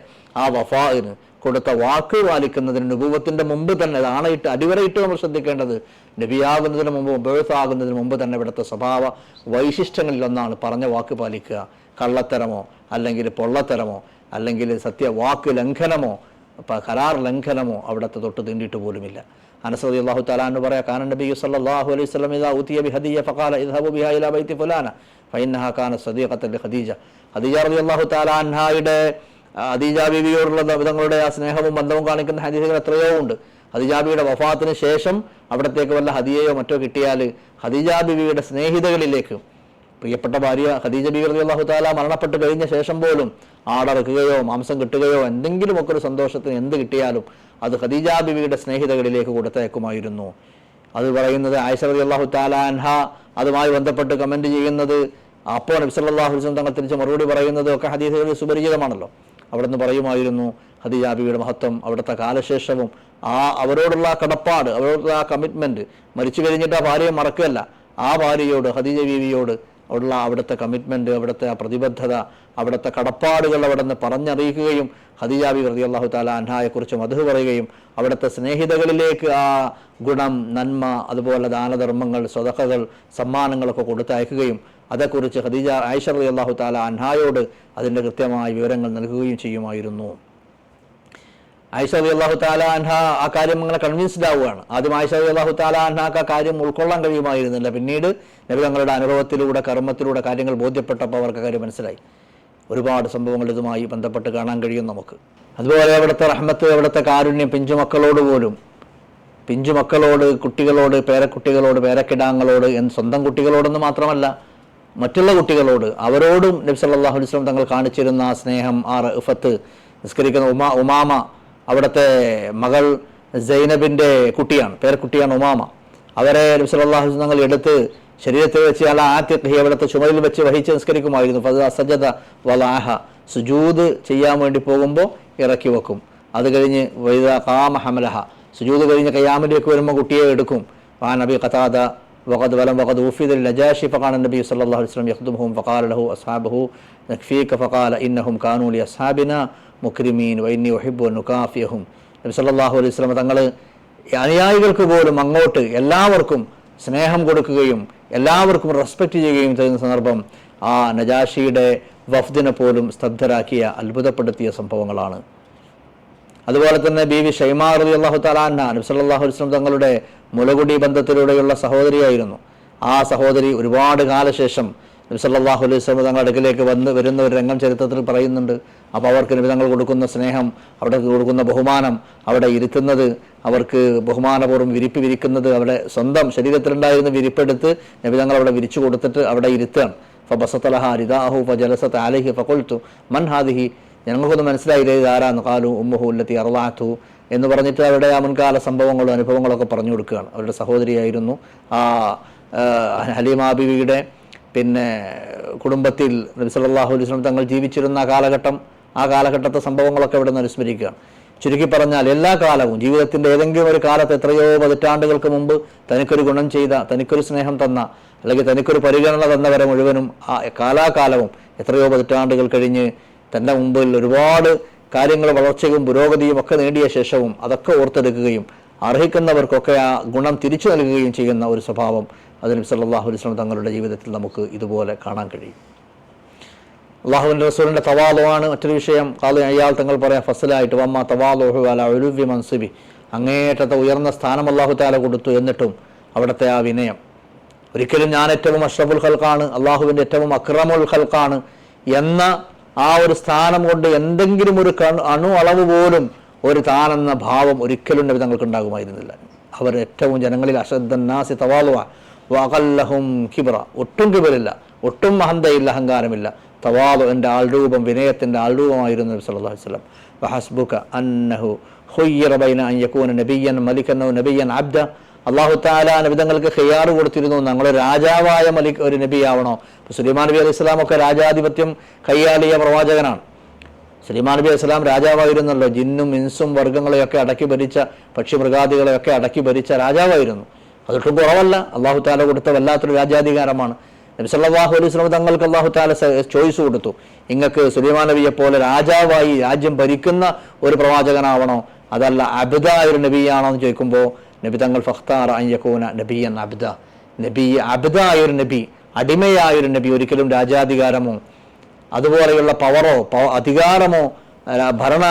ആ വഫാഇന് കൊടുത്ത വാക്ക് പാലിക്കുന്നതിന് നുബുവത്തിന്റെ മുമ്പ് തന്നെ, ആണയിട്ട് അടിവരയിട്ട് നമ്മൾ ശ്രദ്ധിക്കേണ്ടത്, നബിയാകുന്നതിന് മുമ്പ്, ബഅ്സാകുന്നതിന് മുമ്പ് തന്നെ ഇവിടുത്തെ സ്വഭാവ വൈശിഷ്ട്യങ്ങളിൽ ഒന്നാണ് പറഞ്ഞ വാക്ക് പാലിക്കുക. കള്ളത്തരമോ അല്ലെങ്കിൽ പൊള്ളത്തരമോ അല്ലെങ്കിൽ വാക്ക് ലംഘനമോ കരാർ ലംഘനമോ അവിടുത്തെ തൊട്ട് തീണ്ടിയിട്ട് പോലുമില്ല. അനസ് റളിയല്ലാഹു തആല അൻഹു പറയാ, കാന നബി സല്ലല്ലാഹു അലൈഹി വസല്ലം ഇദാ ഉതിയ ബിഹദിയ ഫഖാല ഇദ്ഹബു ബിഹാ ഇലാ ബൈതി ഫുലാന ഫഇന്നഹാ കാനത് സദീഖത്തൻ ലിഖദീജ. ഖദീജ റളിയല്ലാഹു തആല അൻഹായുടെ ഖദീജ ബീവിയോടുള്ള തങ്ങളുടെ ആ സ്നേഹവും ബന്ധവും കാണിക്കുന്ന ഹദീസുകൾ എത്രയോ ഉണ്ട്. ഖദീജ ബീവിയുടെ വഫാത്തിന് ശേഷം അവിടത്തേക്ക് വല്ല ഹദിയയോ മറ്റോ കിട്ടിയാൽ ഖദീജ ബീവിയുടെ സ്നേഹിതകളിലേക്ക്, പ്രിയപ്പെട്ട ഭാര്യ ഖദീജ ബീവി റളിയല്ലാഹു തആല മരണപ്പെട്ട് കഴിഞ്ഞ ശേഷം പോലും ആടറക്കുകയോ മാംസം കിട്ടുകയോ എന്തെങ്കിലുമൊക്കെ ഒരു സന്തോഷത്തിന് എന്ത് കിട്ടിയാലും അത് ഖദീജ ബീവിയുടെ സ്നേഹിതകളിലേക്ക് കൊടുത്തയക്കുമായിരുന്നു. അത് പറയുന്നത് ആയിഷ റളിയല്ലാഹു തആല അൻഹ അതുമായി ബന്ധപ്പെട്ട് കമന്റ് ചെയ്യുന്നത്, അപ്പോൾ നബി സല്ലല്ലാഹു അലൈഹി വസല്ലം തങ്ങൾ തിരിച്ച് മറുപടി പറയുന്നത് ഒക്കെ ഹദീസുകളിൽ സുപരിചിതമാണല്ലോ. അവിടെ നിന്ന് പറയുമായിരുന്നു ഖദീജ ബീവിയുടെ മഹത്വം, അവിടുത്തെ കാലശേഷവും അവരോടുള്ള കടപ്പാട്, അവരോടുള്ള ആ കമ്മിറ്റ്മെന്റ്, മരിച്ചു കഴിഞ്ഞിട്ട് ആ ഭാര്യയെ മറക്കുകയല്ല, ആ ഭാര്യയോട് ഖദീജ ബീവിയോട് ഉള്ള അവിടുത്തെ കമ്മിറ്റ്മെന്റ്, അവിടുത്തെ ആ പ്രതിബദ്ധത, അവിടുത്തെ കടപ്പാടുകൾ അവിടെ നിന്ന് പറഞ്ഞറിയിക്കുകയും ഖദീജ ബീവി റളിയല്ലാഹു തആല അൻഹായെക്കുറിച്ച് മദ്ഹ് പറയുകയും അവിടുത്തെ സ്നേഹിതകളിലേക്ക് ആ ഗുണം, നന്മ, അതുപോലെ ദാനധർമ്മങ്ങൾ, സ്വതഖകൾ, സമ്മാനങ്ങളൊക്കെ കൊടുത്തയക്കുകയും അതേക്കുറിച്ച് ഖദീജ ആയിഷ റളിയല്ലാഹു തആല അൻഹായോട് അതിൻ്റെ കൃത്യമായ വിവരങ്ങൾ നൽകുകയും ചെയ്യുമായിരുന്നു. ആയിഷ റളിയല്ലാഹു തആല അൻഹ ആ കാര്യം അങ്ങനെ കൺവിൻസ്ഡ് ആവുകയാണ്. ആദ്യം ആയിഷ റളിയല്ലാഹു തആല അൻഹാക്ക് ആ കാര്യം ഉൾക്കൊള്ളാൻ കഴിയുമായിരുന്നില്ല. പിന്നീട് നബി തങ്ങളുടെ അനുഭവത്തിലൂടെ, കർമ്മത്തിലൂടെ കാര്യങ്ങൾ ബോധ്യപ്പെട്ടപ്പോൾ അവർക്ക് കാര്യം മനസ്സിലായി. ഒരുപാട് സംഭവങ്ങൾ ഇതുമായി ബന്ധപ്പെട്ട് കാണാൻ കഴിയും നമുക്ക്. അതുപോലെ അവിടുത്തെ റഹ്മത്ത്, അവിടുത്തെ കാരുണ്യം പിഞ്ചുമക്കളോട് പോലും, പിഞ്ചുമക്കളോട്, കുട്ടികളോട്, പേരക്കുട്ടികളോട്, പേരക്കിടാങ്ങളോട്, സ്വന്തം കുട്ടികളോടൊന്നും മാത്രമല്ല മറ്റുള്ള കുട്ടികളോട്, അവരോടും നബി സല്ലല്ലാഹു അലൈഹി വസല്ലം തങ്ങൾ കാണിച്ചിരുന്ന ആ സ്നേഹം, ആ റഅഫത്ത്. നിസ്കരിക്കുന്ന ഉമാമ, അവിടുത്തെ മകൾ സൈനബിൻ്റെ കുട്ടിയാണ്, പേരക്കുട്ടിയാണ് ഉമാമ. അവരെ നബി സല്ലല്ലാഹു അലൈഹി വസല്ലം തങ്ങൾ എടുത്ത് ശരീരത്തിൽ വെച്ച് അല ആതിഖി, അവിടുത്തെ ചുമലിൽ വെച്ച് വഹിച്ച് നിസ്കരിക്കുമായിരുന്നു. ഫദാ സജദ വലാഹ, സുജൂദ് ചെയ്യാൻ വേണ്ടി പോകുമ്പോൾ ഇറക്കി വെക്കും. അത് കഴിഞ്ഞ് വൈദാ ഖാമ ഹമലഹ, സുജൂദ് കഴിഞ്ഞ് ഖിയാമിലേക്ക് വരുമ്പോൾ കുട്ടിയെ എടുക്കും. വാൻ നബി ഖതാദ വഖദ് വലം വഖദ് ഉഫിദ ലജാശി ഫഖാന നബി സല്ലല്ലാഹു അലൈഹി വസല്ലം യഖ്ദുമുഹും ഫഖാല ലഹു അസ്ഹാബുഹു നക്ഫീക ഫഖാല ഇന്നഹും കാനൂ ലി അസ്ഹാബിന മുക്രിമീൻ വഇന്നി ഉഹിബ്ബു അൻ നുകാഫിയഹും. നബി സല്ലല്ലാഹു അലൈഹി വസല്ലം തങ്ങൾ അനുയായികൾക്ക് പോലും അങ്ങോട്ട് എല്ലാവർക്കും സ്നേഹം കൊടുക്കുകയും എല്ലാവർക്കും റെസ്പെക്റ്റ് ചെയ്യുകയും ചെയ്യുന്ന സന്ദർഭം ആ നജാഷിയുടെ വഫ്ദിനെ പോലും സ്തബ്ധരാക്കിയ, അത്ഭുതപ്പെടുത്തിയ സംഭവങ്ങളാണ്. അതുപോലെ തന്നെ ബീവി ഷൈമ റളിയല്ലാഹു തആല അൻഹ നബി സല്ലല്ലാഹു അലൈഹി വസല്ലം തങ്ങളുടെ മുലകുടി ബന്ധത്തിലൂടെയുള്ള സഹോദരിയായിരുന്നു. ആ സഹോദരി ഒരുപാട് കാലശേഷം നബി സല്ലല്ലാഹു അലൈഹി വസല്ലം തങ്ങളുടെ അടുക്കിലേക്ക് വരുന്ന ഒരു രംഗം ചരിത്രത്തിൽ പറയുന്നുണ്ട്. അപ്പോൾ അവർക്ക് നബി തങ്ങൾ കൊടുക്കുന്ന സ്നേഹം, അവിടെ കൊടുക്കുന്ന ബഹുമാനം, അവിടെ ഇരുത്തുന്നത്, അവർക്ക് ബഹുമാനപൂർവ്വം വിരിപ്പ് വിരിക്കുന്നത്, അവിടെ സ്വന്തം ശരീരത്തിലുണ്ടായിരുന്ന വിരിപ്പെടുത്ത് നബി തങ്ങൾ അവിടെ വിരിച്ചു കൊടുത്തിട്ട് അവിടെ ഇരുത്തുകയാണ്. ഫബസതലഹ റിദാഹു ഫജലസത അലൈഹി ഫഖുൽതു മൻ ഹാദിഹി, ഞങ്ങൾക്കൊന്നും മനസ്സിലായില്ലേ ഇത് ആരാന്ന്. ഖാലു ഉമ്മുഹു അല്ലതി അർളഅതു എന്ന് പറഞ്ഞിട്ട് അവരുടെ ആ മുൻകാല സംഭവങ്ങളും അനുഭവങ്ങളൊക്കെ പറഞ്ഞു കൊടുക്കുകയാണ്. അവരുടെ സഹോദരിയായിരുന്നു. ആ ഹലീമ ബീവിയുടെ പിന്നെ കുടുംബത്തിൽ നബി സല്ലല്ലാഹു അലൈഹി വസല്ലം തങ്ങൾ ജീവിച്ചിരുന്ന കാലഘട്ടം, ആ കാലഘട്ടത്തെ സംഭവങ്ങളൊക്കെ ഇവിടെ നിന്ന് അനുസ്മരിക്കുകയാണ്. ചുരുക്കി പറഞ്ഞാൽ എല്ലാ കാലവും ജീവിതത്തിൻ്റെ ഏതെങ്കിലും ഒരു കാലത്ത് എത്രയോ പതിറ്റാണ്ടുകൾക്ക് മുമ്പ് തനിക്കൊരു ഗുണം ചെയ്ത, തനിക്കൊരു സ്നേഹം തന്ന, അല്ലെങ്കിൽ തനിക്കൊരു പരിഗണന തന്നവരെ മുഴുവനും ആ കാലാകാലവും എത്രയോ പതിറ്റാണ്ടുകൾ കഴിഞ്ഞ് തൻ്റെ മുമ്പിൽ ഒരുപാട് കാര്യങ്ങൾ വളർച്ചയും പുരോഗതിയും ഒക്കെ നേടിയ ശേഷവും അതൊക്കെ ഓർത്തെടുക്കുകയും അർഹിക്കുന്നവർക്കൊക്കെ ആ ഗുണം തിരിച്ചു നൽകുകയും ചെയ്യുന്ന ഒരു സ്വഭാവം അത് നബി സല്ലല്ലാഹു അലൈഹി വസല്ലം തങ്ങളുടെ ജീവിതത്തിൽ നമുക്ക് ഇതുപോലെ കാണാൻ കഴിയും. അള്ളാഹുവിൻ്റെ റസൂലിൻ്റെ തവാലുവാണ് മറ്റൊരു വിഷയം. അയാൾ തങ്ങൾ പറയാം ഫസലായിട്ട് വമ്മ തവാലുഹു അലാ ഉലുവി മൻസിബി, അങ്ങേയറ്റത്തെ ഉയർന്ന സ്ഥാനം അള്ളാഹു തആല കൊടുത്തു, എന്നിട്ടും അവിടുത്തെ ആ വിനയം. ഒരിക്കലും ഞാൻ ഏറ്റവും അഷ്റഫുൽ ഖൽഖാണ്, അള്ളാഹുവിൻ്റെ ഏറ്റവും അക്രമുൽ ഖൽഖാണ് എന്ന ആ ഒരു സ്ഥാനം കൊണ്ട് എന്തെങ്കിലും ഒരു അണു അളവ് പോലും ഒരു താനെന്ന ഭാവം ഒരിക്കലും നബി തങ്ങൾക്ക് ഉണ്ടാകുമായിരുന്നില്ല. അവർ ഏറ്റവും ജനങ്ങളിൽ അശദ്ദന്നാസി തവാലുവ വഅഖല്ലഹും കിബ്റ, ഒട്ടും കിബറില്ല, ഒട്ടും മഹന്തയില്ല, അഹങ്കാരമില്ല. തവാലു എൻ്റെ ആൾരൂപം, വിനയത്തിൻ്റെ ആൾരൂപമായിരുന്നു നബി സല്ലല്ലാഹു അലൈഹി വസല്ലം. വഹസ്ബുക അന്നഹു ഖുയ്യിറ ബൈന അൻ യകൂന നബിയ്യൻ മലിക്കൻ ഔ നബിയ്യൻ അബ്ദ, അല്ലാഹു തആല നബി തങ്ങൾക്ക് ഖിയാർ കൊടുത്തിരുന്നു, ഞങ്ങൾ രാജാവായ ഒരു നബിയാവണോ. സുലൈമാൻ നബി അലൈഹി സ്വലാം ഒക്കെ രാജാധിപത്യം കൈയാളിയ പ്രവാചകനാണ്. സുലൈമാൻ നബി അലൈഹി സ്വലാം രാജാവായിരുന്നല്ലോ, ജിന്നും ഇൻസും വർഗ്ഗങ്ങളെയൊക്കെ അടക്കി ഭരിച്ച, പക്ഷിമൃഗാദികളെയൊക്കെ അടക്കി ഭരിച്ച രാജാവായിരുന്നു. അതൊട്ടും കുറവല്ല, അല്ലാഹു തആല കൊടുത്ത വല്ലാത്തൊരു രാജ്യാധികാരമാണ്. നബി സല്ലല്ലാഹു അലൈഹി വസല്ലം തങ്ങൾക്ക് അല്ലാഹു തആല ചോയ്സ് കൊടുത്തു, നിങ്ങൾക്ക് സുലൈമാൻ നബിയെ പോലെ രാജാവായി രാജ്യം ഭരിക്കുന്ന ഒരു പ്രവാചകനാവണോ, അതല്ല അബ്ദായ ഒരു നബിയാണോ എന്ന് ചോദിക്കുമ്പോൾ നബി തങ്ങൾ ഫഖ്താറ അൻ യകൂന നബിയൻ അബ്ദ, നബി അബ്ദായ ഒരു നബി, അടിമയായ ഒരു നബി, ഒരിക്കലും രാജാധികാരമോ അതുപോലെയുള്ള പവറോ അധികാരമോ ഭരണ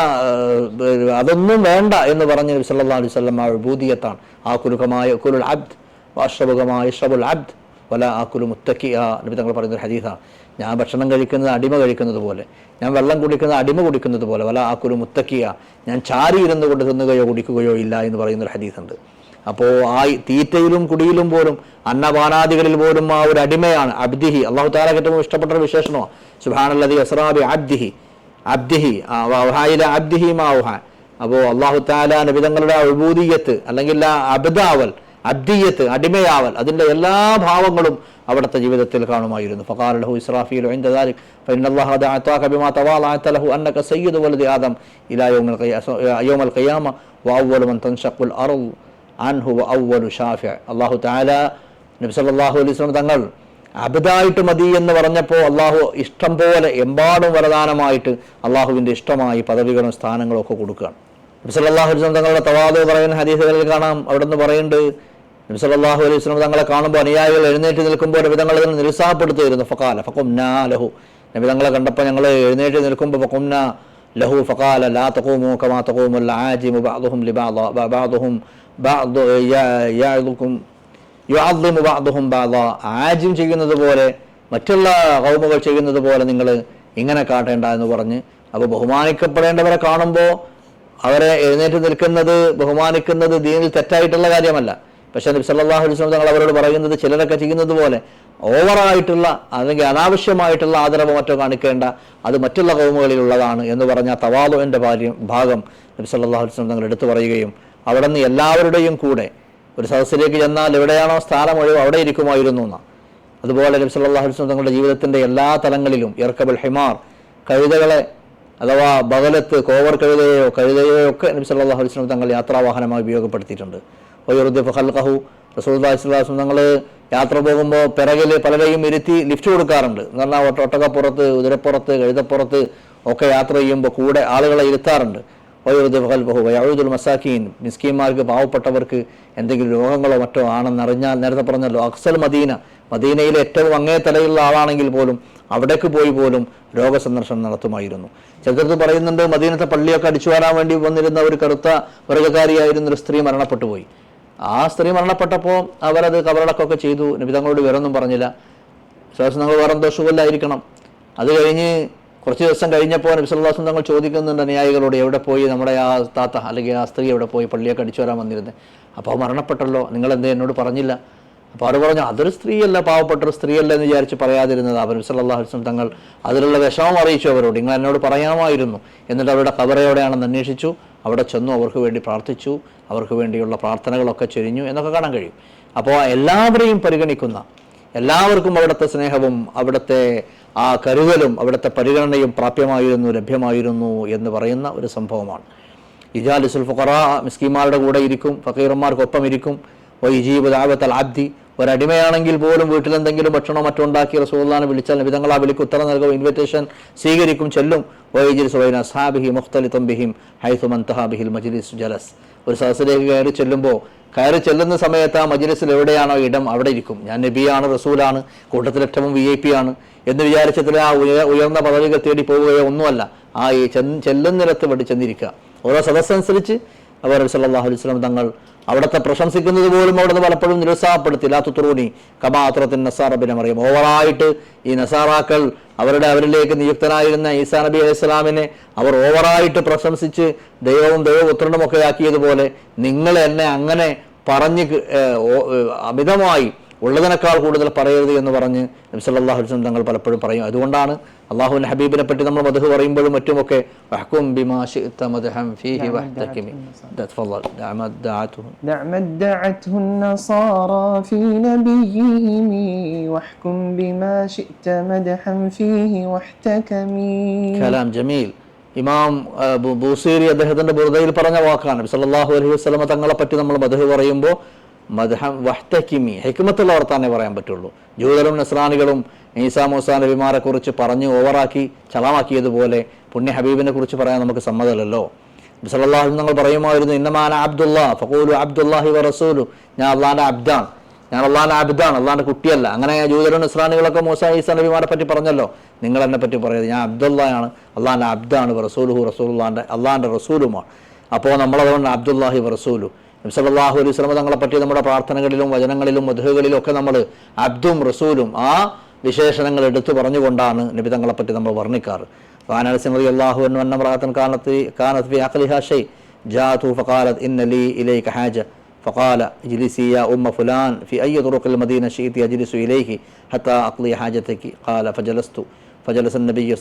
അതൊന്നും വേണ്ട എന്ന് പറഞ്ഞ് നബി സല്ലല്ലാഹു അലൈഹി വസല്ലം ആ ഉബൂദിയത്താണ്. ആകുലുകമായ കുലുൽ അബ്ദ് വഅശ്റബുകമായ ഇശ്റബുൽ അബ്ദ് വല ആക്കുലു മുത്തക്കിയ, നബി തങ്ങൾ പറയുന്നൊരു ഹദീസാണ്. ഞാൻ ഭക്ഷണം കഴിക്കുന്നത് അടിമ കഴിക്കുന്നത് പോലെ, ഞാൻ വെള്ളം കുടിക്കുന്നത് അടിമ കുടിക്കുന്നത് പോലെ, വല ആക്കുലു മുത്തക്കിയ, ഞാൻ ചാരി ഇരുന്നു കൊണ്ട് തിന്നുകയോ കുടിക്കുകയോ ഇല്ല എന്ന് പറയുന്നൊരു ഹദീസുണ്ട്. അപ്പോൾ ആ തീറ്റയിലും കുടിയിലും പോലും അന്നപാനാദികളിൽ പോലും ആ ഒരു അടിമയാണ്. അബ്ദിഹി, അല്ലാഹു തആലക്ക് ഏറ്റവും ഇഷ്ടപ്പെട്ട ഒരു വിശേഷണമാണ് സുബ്ഹാനല്ലദി അസ്റാ ബി അബ്ദിഹി, അബ്ദിഹി വഹയില അബ്ദിഹി മാഉഹ. അപ്പോൾ അല്ലാഹു തആല നബി തങ്ങളുടെ ഉബൂദിയത്ത് അല്ലെങ്കിൽ ആ അബ്ദാവൽ, അബ്ദിയത്ത്, അടിമയാവൽ, അതിൻ്റെ എല്ലാ ഭാവങ്ങളും അവിടുത്തെ ജീവിതത്തിൽ കാണുമായിരുന്നു. ഫഖാല ലഹു ഇസ്രാഫീലു ഇൻദ ദാലിക ഫഇന്നല്ലാഹ ഖദ അതാക ബിമാ തവാലഅത ലഹു അന്നക സയ്യിദു വലദി ആദം ഇലാ യൗമൽ ഖിയാമ വഅവ്വലു മൻ തൻഷഖുൽ അർദ് അൻഹു വഅവ്വലു ഷാഫിഅ. അല്ലാഹു തആല നബി സല്ലല്ലാഹു അലൈഹി വസല്ലം തങ്ങൾ അബ്ദായിട്ട് മതി എന്ന് പറഞ്ഞപ്പോൾ അള്ളാഹു ഇഷ്ടം പോലെ എമ്പാടും വരദാനമായിട്ട് അള്ളാഹുവിൻ്റെ ഇഷ്ടമായി പദവികളും സ്ഥാനങ്ങളും ഒക്കെ കൊടുക്കുകയാണ്. നബി സല്ലല്ലാഹു അലൈഹി വസല്ലം തങ്ങളുടെ തവാദു പറയുന്ന ഹദീസുകളിൽ കാണാം, അവിടെ നിന്ന് പറയുന്നുണ്ട്, നബി സല്ലല്ലാഹു അലൈഹി വസല്ലം തങ്ങളെ കാണുമ്പോൾ അനുയായികൾ എഴുന്നേറ്റ് നിൽക്കുമ്പോൾ നബി തങ്ങളെ നിരുത്സാഹപ്പെടുത്തുമായിരുന്നു. ഫഖാല ഫഖുംനാ ലഹു, നബി തങ്ങളെ കണ്ടപ്പോൾ ഞങ്ങൾ എഴുന്നേറ്റ് നിൽക്കുമ്പോൾ ഫഖുംനാ ലഹു ഫഖാല ലാ തഖൂമു കമാ തഖൂമുൽ ആജിമു ബഅദുഹും ലിബഅദ ബഅദുഹും ബഅദു യഅദുകും യുഅദ്ദിമു ബഅദുഹും ബഅദ, ആജിം ചെയ്യുന്നത് പോലെ മറ്റുള്ള ഖൗമുകൾ ചെയ്യുന്നത് പോലെ നിങ്ങൾ ഇങ്ങനെ കാട്ടേണ്ട എന്ന് പറഞ്ഞ്. അപ്പോൾ ബഹുമാനിക്കപ്പെടേണ്ടവരെ കാണുമ്പോൾ അവരെ എഴുന്നേറ്റ് നിൽക്കുന്നത്, ബഹുമാനിക്കുന്നത് ദീനിൽ തെറ്റായിട്ടുള്ള കാര്യമല്ല. പക്ഷേ നബി സല്ലല്ലാഹു അലൈഹി വസല്ലം തങ്ങൾ അവരോട് പറയുന്നത് ചിലരൊക്കെ ചെയ്യുന്നത് പോലെ ഓവറായിട്ടുള്ള അല്ലെങ്കിൽ അനാവശ്യമായിട്ടുള്ള ആദരവ് മറ്റോ കാണിക്കേണ്ട, അത് മറ്റുള്ള ഖൗമുകളിലുള്ളതാണ് എന്ന് പറഞ്ഞ തവാളുവിൻ്റെ ഭാഗം നബി സല്ലല്ലാഹു അലൈഹി വസല്ലം തങ്ങൾ എടുത്തു പറയുകയും അവിടെ നിന്ന് എല്ലാവരുടെയും കൂടെ ഒരു സദസ്സിലേക്ക് ചെന്നാൽ എവിടെയാണോ സ്ഥാനം ഒഴിവ് അവിടെ ഇരിക്കുമായിരുന്നു എന്നാണ്. അതുപോലെ നബി സല്ലല്ലാഹു അലൈഹി വസല്ലം തങ്ങളുടെ ജീവിതത്തിൻ്റെ എല്ലാ തലങ്ങളിലും ഇർക്കബുൽ ഹിമാർ, കഴുതകളെ അഥവാ ബഗലത്ത്, കോവർ കഴുതയോ ഒക്കെ നബി സല്ലല്ലാഹു അലൈഹി വസല്ലം തങ്ങൾ യാത്രാവാഹനമായി ഉപയോഗപ്പെടുത്തിയിട്ടുണ്ട്. വയുർദിഫു ഖൽഖഹു, റസൂലുള്ളാഹി സ്വല്ലല്ലാഹു അലൈഹി വസല്ലം തങ്ങൾ യാത്ര പോകുമ്പോൾ പിറകിൽ പലരെയും ഇരുത്തി ലിഫ്റ്റ് കൊടുക്കാറുണ്ട്. എന്ന് പറഞ്ഞാൽ ഒട്ടകപ്പുറത്ത്, കുതിരപ്പുറത്ത്, കഴുതപ്പുറത്ത് ഒക്കെ യാത്ര ചെയ്യുമ്പോൾ കൂടെ ആളുകളെ ഇരുത്താറുണ്ട്. വയുർദിഫു ഖൽഖഹു വയഊദുൽ മസാക്കീൻ, മിസ്കീന്മാർക്ക്, പാവപ്പെട്ടവർക്ക് എന്തെങ്കിലും രോഗങ്ങളോ മറ്റോ ആണെന്നറിഞ്ഞാൽ, നേരത്തെ പറഞ്ഞല്ലോ അക്സൽ മദീന, മദീനയിലെ ഏറ്റവും അങ്ങേ തലയുള്ള ആളാണെങ്കിൽ പോലും അവിടേക്ക് പോയി പോലും രോഗസന്ദർശനം നടത്തുമായിരുന്നു. ചിലർക്ക് പറയുന്നുണ്ട് മദീനത്തെ പള്ളിയൊക്കെ അടിച്ചു വാരാൻ വേണ്ടി വന്നിരുന്ന ഒരു കറുത്ത വർഗ്ഗക്കാരിയായിരുന്നൊരു സ്ത്രീ മരണപ്പെട്ടു പോയി. ആ സ്ത്രീ മരണപ്പെട്ടപ്പോൾ അവരത് കബറടക്കമൊക്കെ ചെയ്തു. നബി തങ്ങളോട് വേറൊന്നും പറഞ്ഞില്ല. വിശ്വാസം നിങ്ങൾ വേറെ എന്തോ സുഖമില്ലായിരിക്കണം. അത് കഴിഞ്ഞ് കുറച്ച് ദിവസം കഴിഞ്ഞപ്പോൾ നബി സല്ലല്ലാഹു അലൈഹി വസല്ലം തങ്ങൾ ചോദിക്കുന്നുണ്ട് അനുയായികളോട്, എവിടെ പോയി നമ്മുടെ ആ താത്ത അല്ലെങ്കിൽ ആ സ്ത്രീ എവിടെ പോയി, പള്ളിയൊക്കെ അടിച്ചു വരാൻ വന്നിരുന്നത്? അപ്പോൾ മരണപ്പെട്ടല്ലോ, നിങ്ങളെന്തേ എന്നോട് പറഞ്ഞില്ല? അപ്പോൾ അവർ പറഞ്ഞു, അതൊരു സ്ത്രീയല്ല, പാവപ്പെട്ടൊരു സ്ത്രീയല്ല എന്ന് വിചാരിച്ച് പറയാതിരുന്നത്. അവർ നബി സല്ലല്ലാഹു അലൈഹി വസല്ലം തങ്ങൾ അതിലുള്ള വിഷമം അറിയിച്ചു അവരോട്, നിങ്ങൾ എന്നോട് പറയാമായിരുന്നു. എന്നിട്ട് അവരുടെ ഖബറെവിടെയാണെന്ന് അന്വേഷിച്ചു, അവിടെ ചെന്നു, അവർക്ക് വേണ്ടി പ്രാർത്ഥിച്ചു, അവർക്ക് വേണ്ടിയുള്ള പ്രാർത്ഥനകളൊക്കെ ചൊരിഞ്ഞു എന്നൊക്കെ കാണാൻ കഴിയും. അപ്പോൾ എല്ലാവരെയും പരിഗണിക്കുന്ന, എല്ലാവർക്കും അവിടുത്തെ സ്നേഹവും അവിടുത്തെ ആ കരുതലും അവിടുത്തെ പരിഗണനയും പ്രാപ്യമായിരുന്നു, ലഭ്യമായിരുന്നു എന്ന് പറയുന്ന ഒരു സംഭവമാണ്. ഇജാലിസുൽ ഫുഖറാ, മിസ്കീന്മാരുടെ കൂടെ ഇരിക്കും, ഫക്കീറന്മാർക്കൊപ്പം ഇരിക്കും. വൈജീബ് ദഅവത്തൽ അബ്ദി, ഒരടിമയാണെങ്കിൽ പോലും വീട്ടിലെന്തെങ്കിലും ഭക്ഷണമോ മറ്റോ ഉണ്ടാക്കി റസൂലുള്ളാഹിനെ വിളിച്ചാൽ നബി തങ്ങൾ ആ വിളിക്ക് ഉത്തരം നൽകും, ഇൻവിറ്റേഷൻ സ്വീകരിക്കും, ചെല്ലും. വൈജിലിസു ബൈന അസ്ഹാബിഹി മുഖ്തലിതൻ ബിഹിം ഹൈതു മൻതഹാ ബിഹിൽ മജ്ലിസ് ജലസ്. ഒരു സദസ്സിലേക്ക് കയറി ചെല്ലുന്ന സമയത്ത് ആ മജ്ലിസിൽ എവിടെയാണോ ഇടം അവിടെ ഇരിക്കും. ഞാൻ നബിയാണ്, റസൂലാണ്, കൂട്ടത്തിൽ ഏറ്റവും VIP ആണ് എന്ന് വിചാരിച്ചതിൽ ആ ഉയർന്ന പദവികൾ തേടി പോവുകയോ ഒന്നുമല്ല. ആ ചെല്ലുന്നിടത്ത് വെടി ചെന്നിരിക്കുക. ഓരോ സദസ്സനുസരിച്ച് അവർ സല്ലല്ലാഹു അലൈഹി വസല്ലം തങ്ങൾ അവിടുത്തെ പ്രശംസിക്കുന്നത് പോലും അവിടുന്ന് പലപ്പോഴും നിരുത്സാഹപ്പെടുത്തി. ലാ തുത്റൂനി കമാ അത്റത്തിൻ നസാറ ബിന മറിയം. ഓവറായിട്ട് ഈ നസാറാക്കൾ അവരിലേക്ക് നിയുക്തനായിരുന്ന ഈസാ നബി അലൈഹി സ്വലാമിനെ അവർ ഓവറായിട്ട് പ്രശംസിച്ച് ദൈവവും ദൈവപുത്രനും ഒക്കെ ആക്കിയതുപോലെ നിങ്ങൾ എന്നെ അങ്ങനെ പറഞ്ഞ് അമിതമായി ഉള്ളതിനേക്കാൾ കൂടുതൽ പറയരുത് എന്ന് പറഞ്ഞ് നബി സല്ലല്ലാഹു അലൈഹി വസല്ലം തങ്ങൾ പലപ്പോഴും പറയും. അതുകൊണ്ടാണ് അള്ളാഹുവിന്റെ ഹബീബിനെ പറ്റി നമ്മൾ മദ്ഹ് പറയുമ്പോഴും മറ്റുമൊക്കെ വഹ്കും ബിമാ ശിഅത മദ്ഹൻ ഫീഹി വഹ്തകിമി തഫളൽ ദഅമദ്ദഅത്ഹു النصارى في نبيهم വഹ്കും ബിമാ ശിഅത മദ്ഹൻ ഫീഹി വഹ്തകമി. കലാം ജമീൽ. ഇമാം ബൂസീരി അദ്ദേഹത്തിന്റെ ബുർദയിൽ പറഞ്ഞ വാക്കാണ്. നബി സല്ലല്ലാഹു അലൈഹി വസല്ലം തങ്ങളെ പറ്റി നമ്മൾ മദ്ഹ് പറയുമ്പോൾ മദ്ഹം വഹ്തകിമി, ഹിക്മത്തുള്ള വർത്താനേ പറയാൻ പറ്റുള്ളൂ. ജൂതരും നസ്രാനികളും ഈസാ മൂസാ നബിമാരെ കുറിച്ച് പറഞ്ഞ് ഓവറാക്കി ചളമാക്കിയതുപോലെ പുണ്യ ഹബീബിനെ കുറിച്ച് പറയാൻ നമുക്ക് സമ്മതമല്ലല്ലോ. നബി സല്ലല്ലാഹു അലൈഹി വസല്ലം പറയുമായിരുന്നു, ഇന്നമാന അബ്ദുല്ലാഹ് ഫഖൂലു അബ്ദുല്ലാഹി വറസൂലു, ഞാൻ അള്ളാന്റെ അബ്ദാണ്, അള്ളാന്റെ കുട്ടിയല്ല. അങ്ങനെ ജൂതരും നസ്രാനികളൊക്കെ മൂസാ ഈസാ നബിമാരെ പറ്റി പറഞ്ഞല്ലോ, നിങ്ങൾ എന്നെ പറ്റി പറയുന്നത് ഞാൻ അബ്ദുല്ലായാണ്, അള്ളാന്റെ അബ്ദാണ്, റസൂലുഹു റസൂലുള്ളാന്റെ അള്ളാന്റെ റസൂലുമാണ്. അപ്പോൾ നമ്മളതുകൊണ്ട് അബ്ദുല്ലാഹി വറസൂലു. നബി സല്ലല്ലാഹു അലൈഹി വസല്ലം തങ്ങളെ പറ്റി നമ്മുടെ പ്രാർത്ഥനകളിലും വചനങ്ങളിലും മദ്ഹുകളിലും ഒക്കെ നമ്മൾ അബ്ദും റസൂലും ആ വിശേഷണങ്ങൾ എടുത്തു പറഞ്ഞുകൊണ്ടാണ് നബി തങ്ങളെ പറ്റി നമ്മൾ വർണ്ണിക്കാറ്. അനസ് റളിയല്ലാഹു അൻഹു അന്ന ഇംറഅതൻ കാനത് ഫി അഖ്ലിഹാ ഷൈ ജാഅതു ഫഖാലത് ഇന്ന ലീ ഇലൈക ഹാജ ഫഖാല ഇജ്ലിസി യാ ഉമ്മ ഫുലാൻ ഫി അയ്യി തുറുഖിൽ മദീന ശിഅതി അജ്ലിസു ഇലൈഹി ഹത്താ അഖ്ലി ഹാജതകി ഖാല ഫജലസ നബിയ്യു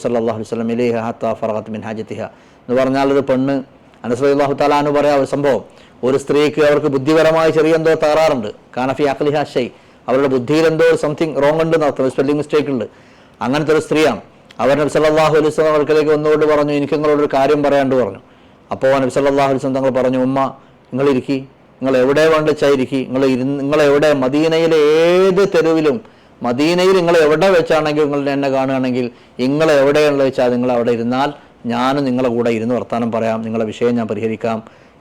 സല്ലല്ലാഹു അലൈഹി വസല്ലം ഇലൈഹ ഹത്താ ഫറഗത് മിൻ ഹാജതിഹാ എന്ന് പറഞ്ഞാൽ ഒരു പെണ്ണ്, അനസ് റളിയല്ലാഹു തആല അൻഹു പറയാ ഒരു സംഭവം, ഒരു സ്ത്രീക്ക് അവർക്ക് ബുദ്ധിപരമായി ചെറിയ എന്തോ തകരാറുണ്ട്. കാനഫി അഖ്ലിഹാ ഷൈ, അവരുടെ ബുദ്ധിയിൽ എന്തോ സംതിങ് റോങ് ഉണ്ട് എന്നർത്ഥം, സ്പെല്ലിംഗ് മിസ്റ്റേക്ക് ഉണ്ട്. അങ്ങനത്തെ ഒരു സ്ത്രീയാണ്. അവർ നബി സല്ലല്ലാഹു അലൈഹി വസല്ലം അവർക്കിലേക്ക് ഒന്നുകൊണ്ട് പറഞ്ഞു, എനിക്ക് നിങ്ങളോടൊരു കാര്യം പറയാണ്ട് പറഞ്ഞു. അപ്പോൾ നബി സല്ലല്ലാഹു അലൈഹി വസല്ലം തങ്ങൾ പറഞ്ഞു, ഉമ്മ നിങ്ങൾ ഇരിക്കി, നിങ്ങൾ എവിടെ വേണ്ടിച്ചായിരിക്കി, നിങ്ങൾ എവിടെ മദീനയിലെ ഏത് തെരുവിലും, മദീനയിൽ നിങ്ങൾ എവിടെ വെച്ചാണെങ്കിൽ നിങ്ങൾ എന്നെ കാണുകയാണെങ്കിൽ നിങ്ങൾ എവിടെയുള്ള വെച്ചാൽ നിങ്ങൾ അവിടെ ഇരുന്നാൽ ഞാനും നിങ്ങളെ കൂടെ ഇരുന്ന് വർത്താനം പറയാം, നിങ്ങളെ വിഷയം ഞാൻ പരിഹരിക്കാം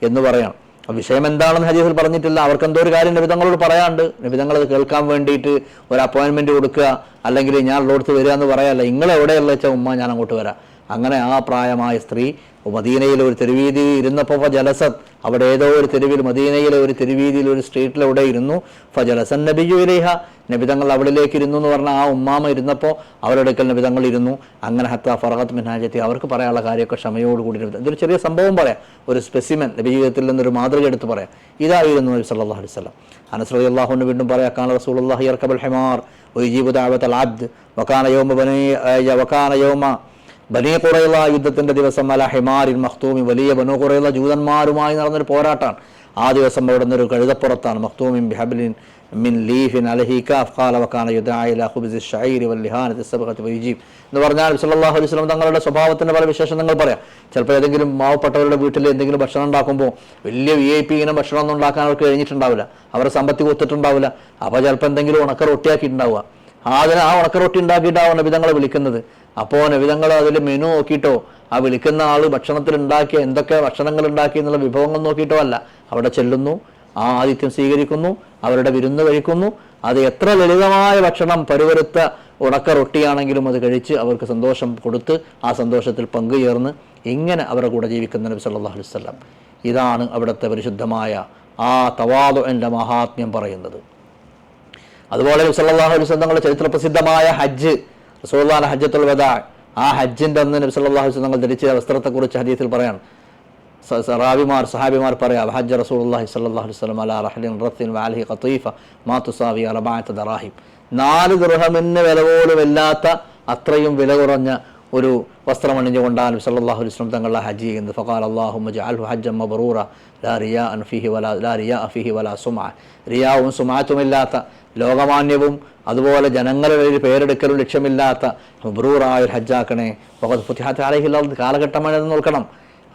എന്ന് പറയാം. വിഷയം എന്താണെന്ന് ഹദീസിൽ പറഞ്ഞിട്ടില്ല. അവർക്ക് എന്തോ ഒരു കാര്യം നബിതങ്ങളോട് പറയാണ്ട്, നബിതങ്ങൾ അത് കേൾക്കാൻ വേണ്ടിയിട്ട് ഒരു അപ്പോയിൻമെന്റ് കൊടുക്കുക, അല്ലെങ്കിൽ ഞാൻ ഉള്ളോടത്ത് വരിക എന്ന് പറയാല്ല. നിങ്ങൾ എവിടെയുള്ള വെച്ചാൽ ഉമ്മ ഞാൻ അങ്ങോട്ട് വരാം. അങ്ങനെ ആ പ്രായമായ സ്ത്രീ മദീനയിലെ ഒരു തെരുവീതി ഇരുന്നപ്പോൾ ഫജലസത്, അവിടെ ഏതോ ഒരു തെരുവിൽ, മദീനയിലെ ഒരു തെരുവീതിയിൽ ഒരു സ്ട്രീറ്റിൽ എവിടെ ഇരുന്നു. ഫജലസൻ നബിയു ഇലൈഹ, നബിതങ്ങൾ അവിടേക്ക് ഇരുന്നു എന്ന് പറഞ്ഞാൽ ആ ഉമ്മാമ ഇരുന്നപ്പോൾ അവരുടെ അടുക്കൽ നബിതങ്ങൾ ഇരുന്നു. അങ്ങനെ ഹത്താ ഫറഗത് മിൻ ഹാജതി, അവർക്ക് പറയാനുള്ള കാര്യമൊക്കെ ക്ഷമയോടുകൂടി ഇതൊരു ചെറിയ സംഭവം പറയാം, ഒരു സ്പെസിമെൻ നബി ജീവിതത്തിൽ നിന്നൊരു മാതൃക എടുത്ത് പറയാം. ഇതായിരുന്നു നബി സല്ലല്ലാഹു അലൈഹി വസല്ലം. അനസ് റളിയല്ലാഹു അൻഹു വീണ്ടും പറയാം, കാന റസൂലുള്ളാഹി യർകബുൽ ഹിമാർ വയജീബു ദഅവത്തൽ അബ്ദ് വകാന യൗമ ബനീ ഖുറൈള യുദ്ധത്തിന്റെ ദിവസം അല ഹിമാരിൻ മഖ്തൂമി, വലിയ ബനൂ ഖുറൈള ജൂതന്മാരുമായി നടന്നൊരു പോരാട്ടമാണ്. ആ ദിവസം അവിടെ നിന്നൊരു കഴുതപ്പുറത്താണ്, മഖ്തൂമിൻ ബിഹബ്ലിൻ മിൻ ലീഫിൻ അലൈഹി കാഫ് ഖാല വകാന യുദാ ഇലാ ഖുബ്സി ശഈരി വൽ ലിഹാനത്തി സബഖത്തി വയജീബ് എന്ന് പറഞ്ഞാൽ സല്ലല്ലാഹു അലൈഹി വസല്ലം തങ്ങളുടെ സ്വഭാവത്തിന്റെ പല വിശേഷണങ്ങൾ പറയാം. ചിലപ്പോൾ ഏതെങ്കിലും മാവപ്പെട്ടവരുടെ വീട്ടിൽ എന്തെങ്കിലും ഭക്ഷണം ഉണ്ടാക്കുമ്പോൾ വലിയ VIP ഇങ്ങനെ ഭക്ഷണം ഒന്നും ഉണ്ടാക്കാൻ അവർക്ക് കഴിഞ്ഞിട്ടുണ്ടാവില്ല, അവരെ സമ്പത്തി കൊടുത്തിട്ടുണ്ടാവില്ല. അപ്പോൾ ചിലപ്പോൾ എന്തെങ്കിലും ഉണക്ക റൊട്ടിയാക്കിയിട്ടുണ്ടാവുക. ആ ഉണക്ക റൊട്ടി ഉണ്ടാക്കിയിട്ടാവും നബിതങ്ങളെ വിളിക്കുന്നത്. അപ്പോൾ നബിതങ്ങൾ അതിൽ മെനു നോക്കിയിട്ടോ ആ വിളിക്കുന്ന ആൾ ഭക്ഷണത്തിൽ ഉണ്ടാക്കിയ എന്തൊക്കെ ഭക്ഷണങ്ങൾ ഉണ്ടാക്കി എന്നുള്ള വിഭവങ്ങൾ നോക്കിയിട്ടോ അല്ല, അവിടെ ചെല്ലുന്നു, ആ ആതിഥ്യം സ്വീകരിക്കുന്നു, അവരുടെ വിരുന്ന് കഴിക്കുന്നു. അത് എത്ര ലളിതമായ ഭക്ഷണം, പരുവരുത്ത ഉണക്ക റൊട്ടിയാണെങ്കിലും അത് കഴിച്ച് അവർക്ക് സന്തോഷം കൊടുത്ത് ആ സന്തോഷത്തിൽ പങ്കുചേർന്ന് ഇങ്ങനെ അവരുടെ കൂടെ ജീവിക്കുന്ന നബി സല്ലല്ലാഹു അലൈഹി വസല്ലം. ഇതാണ് അവിടുത്തെ പരിശുദ്ധമായ ആ തവാദുഇന്റെ മഹാത്മ്യം പറയുന്നത്. അതുപോലെ നബി സല്ലല്ലാഹു അലൈഹി വസല്ലം തങ്ങളുടെ ചരിത്ര പ്രസിദ്ധമായ ഹജ്ജ്, റസൂലുള്ളാഹിന്റെ ഹജ്ജത്തുൽ വദാ, ആ ഹജ്ജിന്റെ അന്ന് നബി സല്ലല്ലാഹു അലൈഹി വസല്ലം ധരിച്ച വസ്ത്രത്തെക്കുറിച്ച് ഹദീസിൽ പറയാണ്. സഹാബിമാർ പറയാം, ഹജ്ജ റസൂലുള്ളാഹി സ്വല്ലല്ലാഹു അലൈഹി വസല്ലം അലാ റഹ്ലിൻ റത്തിൻ വഅലൈഹി ഖതീഫ മാ തുസാവി അർബഅത ദറാഹിം, 4 ദിർഹമിന് വില പോലും ഇല്ലാത്ത അത്രയും വില കുറഞ്ഞ ഒരു വസ്ത്രം അണിഞ്ഞുകൊണ്ടാണ് നബി സല്ലല്ലാഹു അലൈഹി വസല്ലം തങ്ങളുടെ ഹജ്ജ് ചെയ്യുന്നത്. ഫഖാല അല്ലാഹുമ്മ ജഅൽഹു ഹജ്ജൻ മബ്റൂറ ലാ റിയാഅ ഫീഹി വലാ സുമഅ, റിയാവും സുമഅത്തുമില്ലാത്ത, ലോകമാന്യവും അതുപോലെ ജനങ്ങളുടെ പേരെടുക്കലും ലക്ഷ്യമില്ലാത്ത മബ്റൂറായ ഒരു ഹജ്ജാക്കണേ. ഫഖദ് ഫുതിഹത് അലൈഹിൽ അർദ്, കാലഘട്ടമാണെന്ന് നോക്കണം.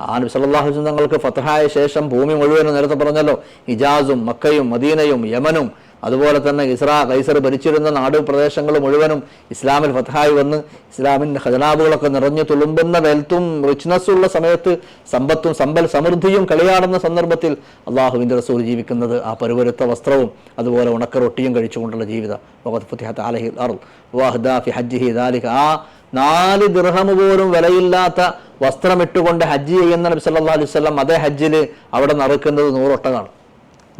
ആ നബി സല്ലല്ലാഹു അലൈഹി വസല്ലം തങ്ങൾക്ക് ഫതഹായ ശേഷം ഭൂമി മുഴുവനും നേരത്തെ പറഞ്ഞല്ലോ ഹിജാസും മക്കയും മദീനയും യമനും അതുപോലെ തന്നെ കൈസർ ഭരിച്ചിരുന്ന നാട് പ്രദേശങ്ങൾ മുഴുവനും ഇസ്ലാമിൽ ഫതഹായി വന്ന് ഇസ്ലാമിൻ്റെ ഖജനാബുകളൊക്കെ നിറഞ്ഞു തുളുമ്പുന്ന വെൽത്തും റിച്ച്നെസ്സുള്ള സമയത്ത് സമ്പത്തും സമൃദ്ധിയും കളിയാടുന്ന സന്ദർഭത്തിൽ അള്ളാഹുവിൻ്റെ റസൂൽ ജീവിക്കുന്നത് ആ പരുവരുത്ത വസ്ത്രവും അതുപോലെ ഉണക്ക റൊട്ടിയും കഴിച്ചുകൊണ്ടുള്ള ജീവിതം. ആ 4 ദിർഹം പോലും വിലയില്ലാത്ത വസ്ത്രമിട്ടുകൊണ്ട് ഹജ്ജ് ചെയ്യുന്ന നബി സല്ലല്ലാഹു അലൈഹി വസല്ലം അതേ ഹജ്ജിൽ അവിടെ നറുക്കുന്നത് 100 ഒട്ടകമാണ്.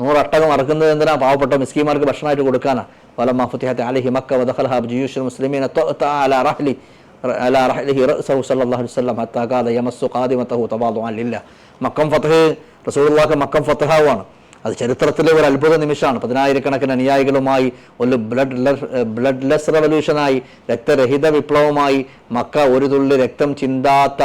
100 ഒട്ടകം അറക്കുന്നത് എന്തിനാ? പാവപ്പെട്ട മിസ്കീന്മാർക്ക് ഭക്ഷണമായിട്ട് കൊടുക്കാനാണ്. വലമ്മ ഫുതിഹത് അലൈഹി മക്ക വദഖലഹാ ബിജയൂശിൽ മുസ്ലിമീന അലാ റഹ്ലിഹി റഅസഹു സല്ലല്ലാഹു അലൈഹി വസല്ലം ഹത്താ കാദ യമസ്സു ഖാദിമതഹു തവാദുഅൻ ലില്ലാഹ്. മക്കം ഫതഹ് റസൂലുള്ളാഹിക്ക് മക്കം ഫതഹാവാണ്. അത് ചരിത്രത്തിലെ ഒരു അത്ഭുത നിമിഷമാണ്. 10,000-കണക്കിന് അനുയായികളുമായി ഒരു ബ്ലഡ്ലെസ് റവല്യൂഷനായി, രക്തരഹിത വിപ്ലവമായി മക്ക ഒരു തുള്ളി രക്തം ചിന്താത്ത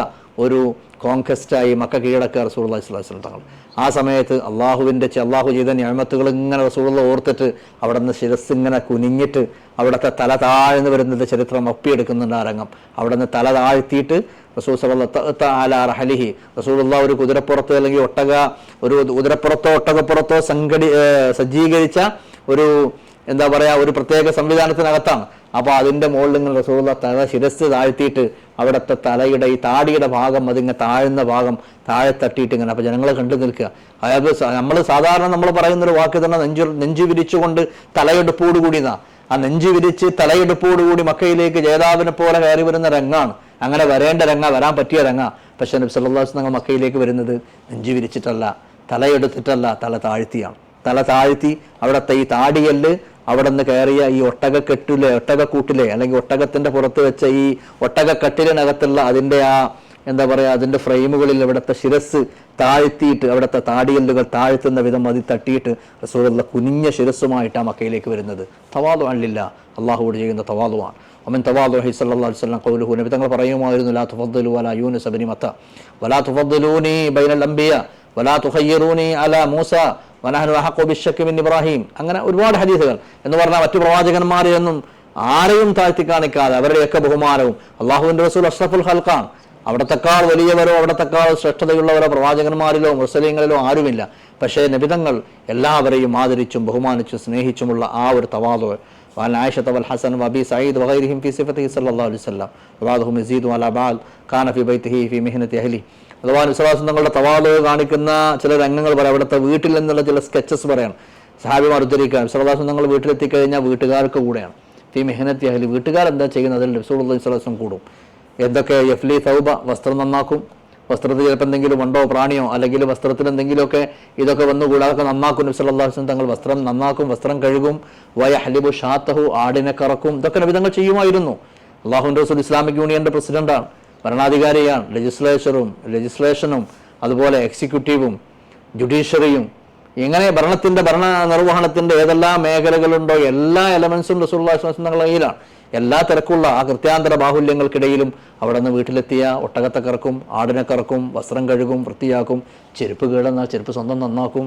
ഒരു കോൺക്വസ്റ്റായി മക്ക കീഴടക്കുക റസൂലുള്ളാഹി സ്വല്ലല്ലാഹു അലൈഹി വസല്ലം തങ്ങൾ. ആ സമയത്ത് അള്ളാഹു ചെയ്ത നിഅമത്തുകൾ ഇങ്ങനെ റസൂലുള്ളാഹി ഓർത്തിട്ട് അവിടെ നിന്ന് ശിരസ് ഇങ്ങനെ കുനിഞ്ഞിട്ട് അവിടുത്തെ തല താഴ്ന്നു വരുന്നത് ചരിത്രം ഒപ്പിയെടുക്കുന്നുണ്ട്. ആ രംഗം അവിടെ നിന്ന് തല താഴ്ത്തിയിട്ട് റസൂൽ സല്ലല്ലാഹു അലാ റഹ്ലിഹി റസൂലുള്ളാഹി ഒരു കുതിരപ്പുറത്തോ അല്ലെങ്കിൽ ഒരു കുതിരപ്പുറത്തോ ഒട്ടകപ്പുറത്തോ സജ്ജീകരിച്ച ഒരു എന്താ പറയുക ഒരു പ്രത്യേക സംവിധാനത്തിനകത്താണ്. അപ്പോൾ അതിൻ്റെ മുകളിൽ നിങ്ങൾ റസൂലുള്ളാഹി ശിരസ് താഴ്ത്തിയിട്ട് അവിടുത്തെ തലയുടെ ഈ താടിയുടെ ഭാഗം അതിങ്ങനെ താഴ്ന്ന ഭാഗം താഴെ തട്ടിയിട്ട് ഇങ്ങനെ അപ്പോൾ ജനങ്ങളെ കണ്ടു നിൽക്കുക. അതായത് നമ്മൾ പറയുന്നൊരു വാക്ക് തന്നെ നെഞ്ചു വിരിച്ചുകൊണ്ട് തലയെടുപ്പോടുകൂടി ആ നെഞ്ചു വിരിച്ച് തലയെടുപ്പോടുകൂടി മക്കയിലേക്ക് ജേതാവിനെ പോലെ കയറി വരുന്ന രംഗാണ്. അങ്ങനെ വരേണ്ട വരാൻ പറ്റിയ രംഗ. പക്ഷേ നബി സല്ലല്ലാഹു അലൈഹി വസല്ലം മക്കയിലേക്ക് വരുന്നത് നെഞ്ചു വിരിച്ചിട്ടല്ല, തലയെടുത്തിട്ടല്ല, തല താഴ്ത്തിയാണ്. തല താഴ്ത്തി അവിടുത്തെ ഈ താടിയല് അവിടെ നിന്ന് കയറിയ ഈ ഒട്ടകക്കൂട്ടിലെ അല്ലെങ്കിൽ ഒട്ടകത്തിന്റെ പുറത്ത് വെച്ച ഈ ഒട്ടകക്കട്ടിലിനകത്തുള്ള അതിൻ്റെ ആ എന്താ പറയുക അതിൻ്റെ ഫ്രെയിമുകളിൽ അവിടുത്തെ ശിരസ് താഴ്ത്തിയിട്ട് അവിടുത്തെ താടിയല്ലുകൾ താഴ്ത്തുന്ന വിധം അതിൽ തട്ടിയിട്ട് റസൂലുള്ളാഹി കുനിഞ്ഞ ശിരസ്സുമായിട്ട് ആ മക്കയിലേക്ക് വരുന്നത് തവാദുഅൻ ലില്ലാഹ്, അള്ളാഹുവോട് ചെയ്യുന്ന തവാദുആണ്. വമൻ തവാദുഅഹി സല്ലല്ലാഹു അലൈഹി വസല്ലം ഖൗലുഹു, നബി തങ്ങൾ പറയുമായിരുന്നു ലാ തുഫദ്ദിലു അലാ യൂനുസ് ഇബ്നു മത്ത വലാ തുഫദ്ദിലൂനി ബൈനൽ അംബിയ വലാ തുഖയ്യിറൂനി അലാ മൂസ വനഹ്നു അഹഖു ബിശ്ശക്കി മിൻ ഇബ്രാഹിം. അങ്ങനെ ഒരുപാട് ഹദീസുകൾ എന്ന് പറഞ്ഞാൽ മറ്റു പ്രവാചകന്മാരെയൊന്നും ആരെയും താഴ്ത്തി കാണിക്കാതെ അവരുടെയൊക്കെ ബഹുമാനവും അള്ളാഹുവിൻ്റെ റസൂൽ അഷ്റഫുൽ ഖൽഖാണ്. അവിടത്തെക്കാൾ വലിയവരോ അവിടത്തെക്കാൾ ശ്രേഷ്ഠതയുള്ളവരോ പ്രവാചകന്മാരിലോ മുർസലീങ്ങളിലോ ആരുമില്ല. പക്ഷേ നബിതങ്ങൾ എല്ലാവരെയും ആദരിച്ചും ബഹുമാനിച്ചും സ്നേഹിച്ചുമുള്ള ആ ഒരു തവാദു ആയിഷത വൽ ഹസൻ വബി സഈദ് വഗൈരിഹിം ഫി സിഫതിഹി സല്ലല്ലാഹു അലൈഹി വസല്ലം വബഅദുഹും യസീദു അലാ ബഅദ് കാന ഫി ബൈതിഹി ഫി മിഹ്നതി അഹ്ലി. അഥവാ വിശ്വാസം തങ്ങളുടെ തവാദു കാണിക്കുന്ന ചില രംഗങ്ങൾ പറയാം. അവിടുത്തെ വീട്ടിൽ നിന്നുള്ള ചില സ്കെച്ചസ് പറയാണ്. സഹാബിമാർ ഉദ്ധരിക്കുകയാണ് വിശ്വാസം തങ്ങൾ വീട്ടിലെത്തിക്കഴിഞ്ഞാൽ വീട്ടുകാർക്ക് കൂടെയാണ്. ഫി മിഹ്നതി അഹ്ലി, വീട്ടുകാരെന്താ ചെയ്യുന്നത് അതിൽ റസൂലുള്ളാഹി സ്വല്ലല്ലാഹു അലൈഹി വസല്ലം കൂടും. എന്തൊക്കെ യഫ്ലി തൗബ, വസ്ത്രം നന്നാക്കും. വസ്ത്രത്തിൽ ചിലപ്പോൾ എന്തെങ്കിലും ഉണ്ടോ പ്രാണിയോ അല്ലെങ്കിൽ വസ്ത്രത്തിൽ എന്തെങ്കിലുമൊക്കെ ഇതൊക്കെ വന്നുകൂടാ അതൊക്കെ നന്നാക്കും. നബി സല്ലല്ലാഹു അലൈഹി വസല്ലം തങ്ങൾ വസ്ത്രം നന്നാക്കും, വസ്ത്രം കഴുകും. വയഹ്ലിബു ഷാത്തഹു, ആടിനെ കറക്കും. ഇതൊക്കെ നബി തങ്ങൾ ചെയ്യുമായിരുന്നു. അല്ലാഹുവിൻ്റെ റസൂൽ ഇസ്ലാമിക് യൂണിയൻ്റെ പ്രസിഡന്റാണ്, ഭരണാധികാരിയാണ്. ലെജിസ്ലേഷനും അതുപോലെ എക്സിക്യൂട്ടീവും ജുഡീഷ്യറിയും ഇങ്ങനെ ഭരണ നിർവഹണത്തിൻ്റെ ഏതെല്ലാം മേഖലകളുണ്ടോ എല്ലാ എലമെന്റ്സും റസൂലുള്ളാഹി സ്വല്ലല്ലാഹു അലൈഹി വസല്ലം തങ്ങളുടെ കയ്യിലാണ്. എല്ലാ തിരക്കുള്ള ആ കൃത്യാന്തര ബാഹുല്യങ്ങൾക്കിടയിലും അവിടെ നിന്ന് വീട്ടിലെത്തിയ ഒട്ടകത്തെ കറക്കും, ആടിനെ കറക്കും, വസ്ത്രം കഴുകും, വൃത്തിയാക്കും. ചെരുപ്പ് കേടുവന്നാൽ ചെരുപ്പ് സ്വന്തം നന്നാക്കും.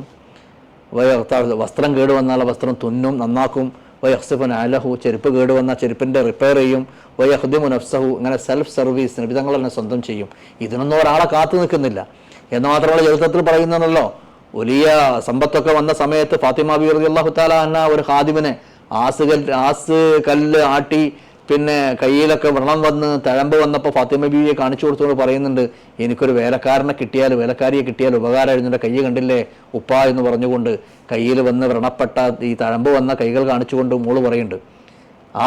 വസ്ത്രം കേടുവന്നാൽ വസ്ത്രം തുന്നും, നന്നാക്കും. വയഹ്സിഫുൻ അലഹു, ചെരുപ്പ് കേടുവന്നാൽ ചെരുപ്പിൻ്റെ റിപ്പയർ ചെയ്യും. വയഹ്ദിമു നഫ്സഹു, അങ്ങനെ സെൽഫ് സർവീസ് നബിതങ്ങൾ തന്നെ സ്വന്തം ചെയ്യും. ഇതിനൊന്നും ഒരാളെ കാത്തു നിൽക്കുന്നില്ല എന്ന് മാത്രമല്ല ചരിത്രത്തിൽ പറയുന്നതല്ലോ. വലിയ സമ്പത്തൊക്കെ വന്ന സമയത്ത് ഫാത്തിമ ബീവി റളിയല്ലാഹു തആല അൻഹ ഒരു ഖാദിമിനെ ആസ് കല്ല് ആട്ടി പിന്നെ കയ്യിലൊക്കെ വ്രണം വന്ന് തഴമ്പ് വന്നപ്പോൾ ഫാത്തിമ ബീവിയെ കാണിച്ചു കൊടുത്തുകൊണ്ട് പറയുന്നുണ്ട്, എനിക്കൊരു വേലക്കാരിയെ കിട്ടിയാൽ ഉപകാരമായിരുന്നു. എൻ്റെ കൈ കണ്ടില്ലേ ഉപ്പ എന്ന് പറഞ്ഞുകൊണ്ട് കയ്യിൽ വന്ന് വ്രണപ്പെട്ട ഈ തഴമ്പ് വന്ന കൈകൾ കാണിച്ചുകൊണ്ട് മോള് പറയുന്നുണ്ട്.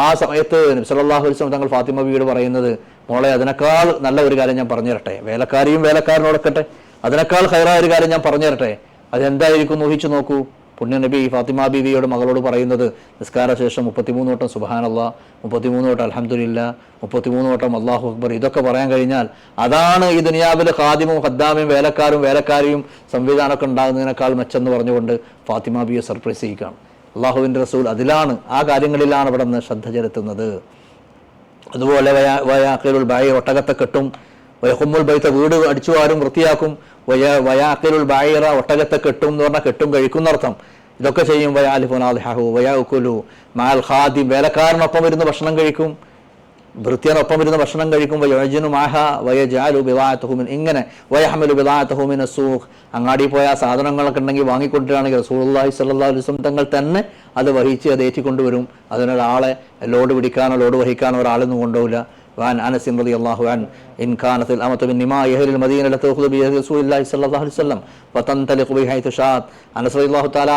ആ സമയത്ത് നബി സല്ലല്ലാഹു അലൈഹി വസല്ലം തങ്ങൾ ഫാത്തിമ ബീവിയോട് പറയുന്നത്, മോളെ അതിനേക്കാൾ നല്ല ഒരു കാര്യം ഞാൻ പറഞ്ഞു തരട്ടെ, വേലക്കാരനോടൊക്കട്ടെ, അതിനേക്കാൾ ഖൈറായ ഒരു കാര്യം ഞാൻ പറഞ്ഞു തരട്ടെ. അതെന്തായിരിക്കും ഊഹിച്ചു നോക്കൂ. പുണ്യ നബി ഫാത്തിമ ബീവിയുടെ മകളോട് പറയുന്നത്, നിസ്കാര ശേഷം 33 വട്ടം സുബ്ഹാനല്ലാഹ്, 33 വട്ടം അൽഹംദുലില്ലാ, 33 വട്ടം അല്ലാഹു അക്ബർ, ഇതൊക്കെ പറയാൻ കഴിഞ്ഞാൽ അതാണ് ഈ ദുനിയാവിൽ ഖാദിമും ഖദ്ദാമും വേലക്കാരിയും സംവിധാനമൊക്കെ ഉണ്ടാകുന്നതിനേക്കാൾ മെച്ചെന്ന് പറഞ്ഞുകൊണ്ട് ഫാത്തിമ ബീവിയെ സർപ്രൈസ് ചെയ്യുകയാണ്. അള്ളാഹുവിൻ്റെ റസൂൽ അതിലാണ്, ആ കാര്യങ്ങളിലാണ് അവിടെ നിന്ന് ശ്രദ്ധ ചെലുത്തുന്നത്. അതുപോലെ വയാഖിലുൽ ബൈ, ഒട്ടകത്തെ കെട്ടും. വയഹുമ്മുൽ ബൈത്ത, വീട് അടിച്ചുവാരും വൃത്തിയാക്കും. വയാഖിലുൽ ബൈറ, ഒട്ടകത്തെ കെട്ടും എന്ന് പറഞ്ഞാൽ കെട്ടും കഴിക്കുന്നർത്ഥം. ഇതൊക്കെ ചെയ്യും. വയാലിഫുൻ അദ്ഹഹു വയാഉകുലു മഅൽ ഖാദിം, വേലക്കാരനൊപ്പം ഇരുന്ന് ഭക്ഷണം കഴിക്കും. ഭൃത്യനൊപ്പം ഇരുന്ന് ഭക്ഷണം കഴിക്കുമ്പോൾ യജനു മാഹ വയജാലു ബിദാഅതഹുമിൻ ഇങ്ങനെ വയഹമലു ബിദാഅതഹുമിൻ അസ്സൂഖ് അങ്ങാടി പോയ സാധനങ്ങളൊക്കെ ഉണ്ടെങ്കിൽ വാങ്ങിക്കൊണ്ടിരാണെങ്കിൽ റസൂലുള്ളാഹി സ്വല്ലല്ലാഹു അലൈഹി വസല്ലം തങ്ങൾ തന്നെ അത് വഹിച്ച് അത് ഏറ്റിക്കൊണ്ടുവരും. അതിനൊരാളെ ലോഡ് പിടിക്കാനോ ലോഡ് വഹിക്കാനോ ഒരാളൊന്നും കൊണ്ടുപോകില്ല. وعن أنس رضي الله عنه إن كانت الأمة من نماء أهل المدينة لتأخذ بيد رسول الله صلى الله عليه وسلم وتنطلق به حيث شاءت. അനസ് റളിയല്ലാഹു തആല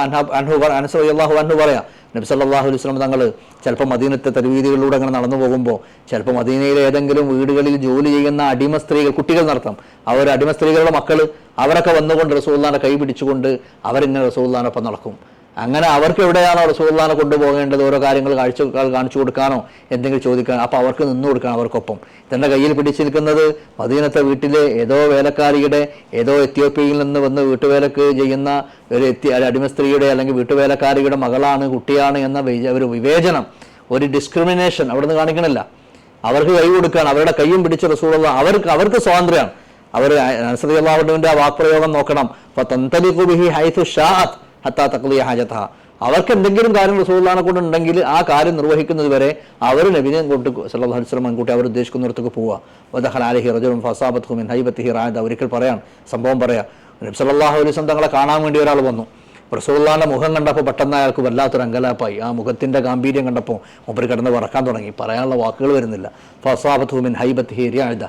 അനസ് റളിയല്ലാഹു അൻഹു പറയാ, നബി സല്ലല്ലാഹു അലൈഹി വസല്ലം തങ്ങൾ ചിലപ്പോൾ മദീനത്തെ തെരുവീതികളിലൂടെ അങ്ങനെ നടന്നു പോകുമ്പോൾ ചിലപ്പോൾ മദീനയിലെ ഏതെങ്കിലും വീടുകളിൽ ജോലി ചെയ്യുന്ന അടിമ സ്ത്രീകൾ, കുട്ടികൾ നടത്താം, അവർ അടിമ സ്ത്രീകളുടെ മക്കൾ, അവരൊക്കെ വന്നുകൊണ്ട് റസൂലുള്ളാഹിനെ കൈ പിടിച്ചുകൊണ്ട് അവരിങ്ങനെ റസൂലുള്ളാഹിനൊപ്പം നടക്കും. അങ്ങനെ അവർക്ക് എവിടെയാണോ റസൂലുള്ളാഹിനെ കൊണ്ടുപോകേണ്ടത്, ഓരോ കാര്യങ്ങൾ കാണിച്ചു കൊടുക്കാനോ എന്തെങ്കിലും ചോദിക്കാനോ, അപ്പോൾ അവർക്ക് നിന്നു കൊടുക്കണം അവർക്കൊപ്പം. തൻ്റെ കയ്യിൽ പിടിച്ചിരിക്കുന്നത് മദീനത്തെ വീട്ടിലെ ഏതോ വേലക്കാരിയുടെ, ഏതോ എത്യോപ്യയിൽ നിന്ന് വന്ന് വീട്ടുവേലക്ക് ചെയ്യുന്ന ഒരു അടിമ സ്ത്രീയുടെ അല്ലെങ്കിൽ വീട്ടുവേലക്കാരിയുടെ മകളാണ്, കുട്ടിയാണ് എന്ന ഒരു വിവേചനം, ഒരു ഡിസ്ക്രിമിനേഷൻ അവിടെ നിന്ന് കാണിക്കണില്ല. അവർക്ക് കൈ കൊടുക്കുകയാണ്, അവരുടെ കൈയും പിടിച്ച് റസൂലുള്ളാഹി അവർക്ക് സ്വാതന്ത്ര്യമാണ്. അവർ അനസ് റളിയല്ലാഹു അൻഹുവിന്റെ ആ വാക്പ്രയോഗം നോക്കണം. ഫതന്തലിഖു ബിഹി ഹൈതു ഷാഅത് ഹത്താ തഖ്ലിയ ഹാജതഹ. അവർക്ക് എന്തെങ്കിലും കാര്യം റസൂലുള്ളാഹിനെ കൊണ്ടുണ്ടെങ്കിൽ ആ കാര്യം നിർവഹിക്കുന്നത് വരെ അവർ നബിയെ കൊണ്ട് സല്ലല്ലാഹു അലൈഹി വസല്ലം മുൻകൂട്ടി അവർ ഉദ്ദേശിക്കുന്നിടത്തേക്ക് പോവുക. വദഖല അലൈഹി റജുലുൻ ഫസാബത്ഹു മിൻ ഹൈബത്തിഹി റാഅദ. ഒരിക്കൽ പറയാം, സംഭവം പറയാം, നബി സല്ലല്ലാഹു അലൈഹി വസല്ലം തങ്ങളെ കാണാൻ വേണ്ടി ഒരാൾ വന്നു. റസൂലുള്ളാഹിന്റെ മുഖം കണ്ടപ്പോൾ പെട്ടെന്ന് അയാൾക്ക് വല്ലാത്തൊരു അങ്കലാപ്പായി. ആ മുഖത്തിന്റെ ഗാംഭീര്യം കണ്ടപ്പോൾ മൂപ്പര് കിടന്ന് വറക്കാൻ തുടങ്ങി. പറയാനുള്ള വാക്കുകൾ വരുന്നില്ല. ഫസാബത്ഹു മിൻ ഹൈബത്തിഹി റാഅദ.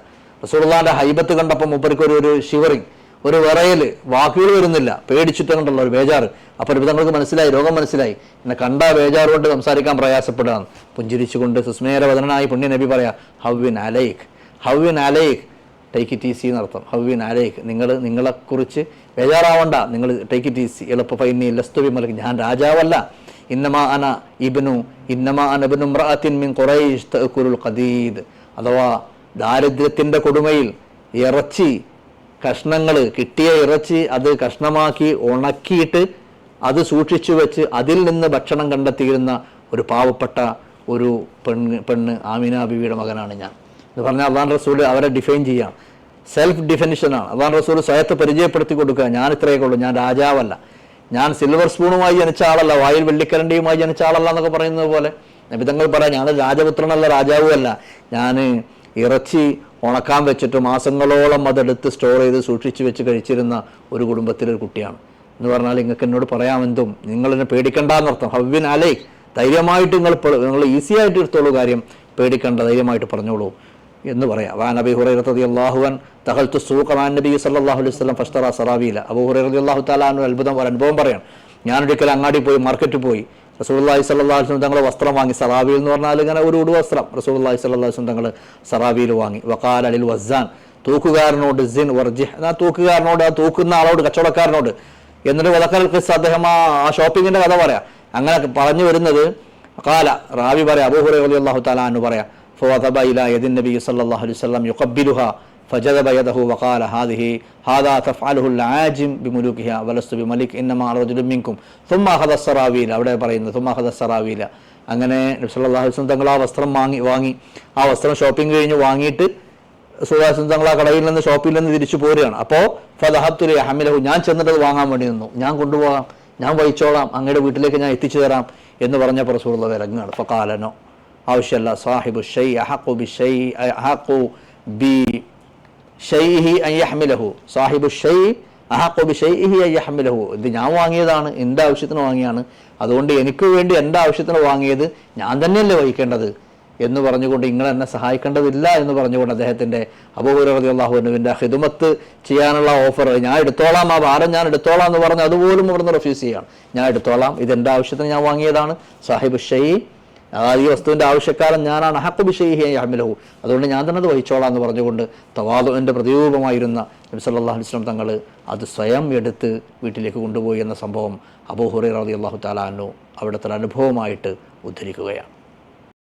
റസൂലുള്ളാഹിന്റെ ഹൈബത്ത് കണ്ടപ്പോൾ മൂപ്പർക്ക് ഒരു ഷിവറിങ്, ഒരു വിറയല്, വാക്കുകൾ വരുന്നില്ല, പേടിച്ചിട്ടുണ്ടല്ലോ ഒരു ബേജാറ്. അപ്പോൾ നബിതങ്ങൾക്ക് മനസ്സിലായി, രോഗം മനസ്സിലായി, എന്നെ കണ്ട ബേജാറ് കൊണ്ട് സംസാരിക്കാൻ പ്രയാസപ്പെടുകയാണ്. പുഞ്ചിരിച്ചുകൊണ്ട് സുസ്മേരവദനായി പുണ്യ നബി പറയാ, ഹവ്വിൻ അലൈഖ്, ഹവ്വിൻ അലൈഖ്, ടേക്ക് ഇറ്റ് ഈസി എന്നർത്ഥം. ഹവ്വിൻ അലൈഖ്, നിങ്ങളെക്കുറിച്ച് ബേജാറാവണ്ട, നിങ്ങൾ ടേക്ക് ഇറ്റ് ഈസി, എളുപ്പ ലസ്തു ബിമലക്, ഞാൻ രാജാവല്ല, ഇന്നമാ അന ഇബ്നു ഇംറഅത്തിൻ മിൻ ഖുറൈശ് തഅകുലുൽ ഖദീദ്. അഥവാ ദാരിദ്ര്യത്തിന്റെ കൊടുമയിൽ ഇറച്ചി കഷ്ണങ്ങൾ, കിട്ടിയ ഇറച്ചി അത് കഷ്ണമാക്കി ഉണക്കിയിട്ട് അത് സൂക്ഷിച്ചു വെച്ച് അതിൽ നിന്ന് ഭക്ഷണം കണ്ടെത്തിയിരുന്ന ഒരു പാവപ്പെട്ട ഒരു പെണ്ണ് ആമിന ബീവിയുടെ മകനാണ് ഞാൻ എന്ന് പറഞ്ഞാൽ അള്ളാഹു റസൂൽ അവരെ ഡിഫൈൻ ചെയ്യാം. സെൽഫ് ഡിഫിനിഷനാണ്. അള്ളാഹു റസൂൽ സ്വയത്തെ പരിചയപ്പെടുത്തി കൊടുക്കുക, ഞാൻ ഇത്രയൊക്കെ ഉള്ളൂ, ഞാൻ രാജാവല്ല, ഞാൻ സിൽവർ സ്പൂണുമായി ജനിച്ച ആളല്ല, വായിൽ വെള്ളിക്കരണ്ടിയുമായി ജനിച്ച ആളല്ല എന്നൊക്കെ പറയുന്നത് പോലെ നബിതങ്ങൾ പറയാം, ഞാൻ രാജപുത്രനല്ല, രാജാവുമല്ല, ഞാൻ ഇറച്ചി ഉണക്കാൻ വെച്ചിട്ട് മാസങ്ങളോളം അതെടുത്ത് സ്റ്റോർ ചെയ്ത് സൂക്ഷിച്ച് വെച്ച് കഴിച്ചിരുന്ന ഒരു കുടുംബത്തിലൊരു കുട്ടിയാണ് എന്ന് പറഞ്ഞാൽ നിങ്ങൾക്ക് എന്നോട് പറയാമെന്തും, നിങ്ങളെന്നെ പേടിക്കണ്ടെന്നർത്ഥം. ഹവ്വിൻ അലൈഖ്, ധൈര്യമായിട്ട് നിങ്ങൾ ഈസി ആയിട്ട് എടുത്തോളൂ കാര്യം, പേടിക്കണ്ട, ധൈര്യമായിട്ട് പറഞ്ഞോളൂ എന്ന് പറയാം. വാൻ അബീ ഹുറൈറ റളിയല്ലാഹു അൻഹു ദഖൽതു സൂഖ മഅൻ നബി സല്ലല്ലാഹു അലൈഹി വസല്ലം ഫഷ്തറ സറാവീല. അബൂ ഹുറൈറ റളിയല്ലാഹു തആല അൻഹു അനുഭവം പറയാം, ഞാനൊരിക്കൽ അങ്ങാടി പോയി, മാർക്കറ്റിൽ പോയി, റസൂലുള്ളാഹി സ്വല്ലല്ലാഹു അലൈഹി വസല്ലം തങ്ങൾ വസ്ത്രം വാങ്ങി. സറാവീൽ എന്ന് പറഞ്ഞാൽ ഇങ്ങനെ ഒരു ഉടുവസ്ത്രം റസൂലുള്ളാഹി സ്വല്ലല്ലാഹു അലൈഹി വസല്ലം തങ്ങൾ സറാവീൽ വാങ്ങി. വഖാല ലിൽ വസ്സാൻ, തൂക്കുകാരനോട്, സിൻ വർജിഹ്, ആ തൂക്കുകാരനോട്, ആ തൂക്കുന്ന ആളോട്, കച്ചവടക്കാരനോട്. എന്നിട്ട് വദഖൽ ഖിസ്, അദ്ദേഹം ആ ഷോപ്പിങ്ങിന്റെ കഥ പറയാം. അങ്ങനെ പറഞ്ഞു വരുന്നത് ഖാല, റാവി പറയാം, അബൂ ഹുറൈറ റളിയല്ലാഹു തആല അൻഹു പറയാം, ഫവദബ ഇലാ യദിൻ നബി സല്ലല്ലാഹു അലൈഹി വസല്ലം യുഖബ്ബിലുഹാ فجذب يده وقال هذا تفعله العاجم بملوكها ولست بملك انما رجل منكم ثم اخذ السراويل. അവിടെ പറയുന്നത് ثم اخذ السراويل. അങ്ങനെ നബി സല്ലല്ലാഹു അലൈഹി വസല്ലം തങ്ങൾ ആ വസ്ത്രം വാങ്ങി ആ വസ്ത്രം ഷോപ്പിംഗ് കഴിഞ്ഞ് വാങ്ങിയിട്ട് റസൂലുള്ളാഹി തങ്ങൾ ആ കടയിൽ നിന്ന് ഷോപ്പിൽ നിന്ന് തിരിച്ചു പോരുകയാണ്. അപ്പോൾ ഫദഹബ്തു ലിഹമിലഹു, ഞാൻ ചെന്നിട്ട് അത് വാങ്ങാൻ വേണ്ടി നിന്നു, ഞാൻ കൊണ്ടുപോകാം, ഞാൻ വഹിച്ചോളാം, അങ്ങയുടെ വീട്ടിലേക്ക് ഞാൻ എത്തിച്ചു തരാം എന്ന് പറഞ്ഞപ്പോൾ റസൂലുള്ളാഹി ഇറങ്ങുകയാണ്. ഫഖാലനോ, ആവശ്യമല്ല, സാഹിബു ഷൈ അഹഖു ബിഷൈ അഹഖു ബി ഷൈഹി അൻ യഹ്മിലഹു, സാഹിബു ഷൈ അഹഖു ബിഷൈഹി അൻ യഹ്മിലഹു. ഇത് ഞാൻ വാങ്ങിയതാണ്, എൻ്റെ ആവശ്യത്തിന് വാങ്ങിയാണ്, അതുകൊണ്ട് എനിക്ക് വേണ്ടി എൻ്റെ ആവശ്യത്തിന് വാങ്ങിയത് ഞാൻ തന്നെയല്ലേ വഹിക്കേണ്ടത് എന്ന് പറഞ്ഞുകൊണ്ട് നിങ്ങൾ എന്നെ സഹായിക്കേണ്ടതില്ല എന്ന് പറഞ്ഞുകൊണ്ട് അദ്ദേഹത്തിൻ്റെ അബൂ ഹുറൈറ റളിയല്ലാഹു അൻഹുവിൻ്റെ ഖിദ്മത്ത് ചെയ്യാനുള്ള ഓഫർ, ഞാൻ എടുത്തോളാം, ആ ഭാരം ഞാൻ എടുത്തോളാം എന്ന് പറഞ്ഞ് അതുപോലും ഇവിടുന്ന് റിഫ്യൂസ് ചെയ്യാണ്. ഞാൻ എടുത്തോളാം, ഇതെൻ്റെ ആവശ്യത്തിന് ഞാൻ വാങ്ങിയതാണ്, സാഹിബു ഷൈ, ഈ വസ്തുവിൻ്റെ ആവശ്യക്കാരൻ ഞാനാണ്, ഹഖ് ബിഷൈഹി യഹ്മിലുഹു, അതുകൊണ്ട് ഞാൻ തന്നെ അത് വഹിച്ചോളാം എന്ന് പറഞ്ഞുകൊണ്ട് തവാദുഇന്റെ പ്രതിരൂപമായിരുന്ന നബി സല്ലല്ലാഹു അലൈഹി വസല്ലം തങ്ങൾ അത് സ്വയം എടുത്ത് വീട്ടിലേക്ക് കൊണ്ടുപോയി എന്ന സംഭവം അബൂ ഹുറൈറ റളിയല്ലാഹു തആല അൻഹു അവിടുത്തെ അനുഭവമായിട്ട് ഉദ്ധരിക്കുകയാണ്.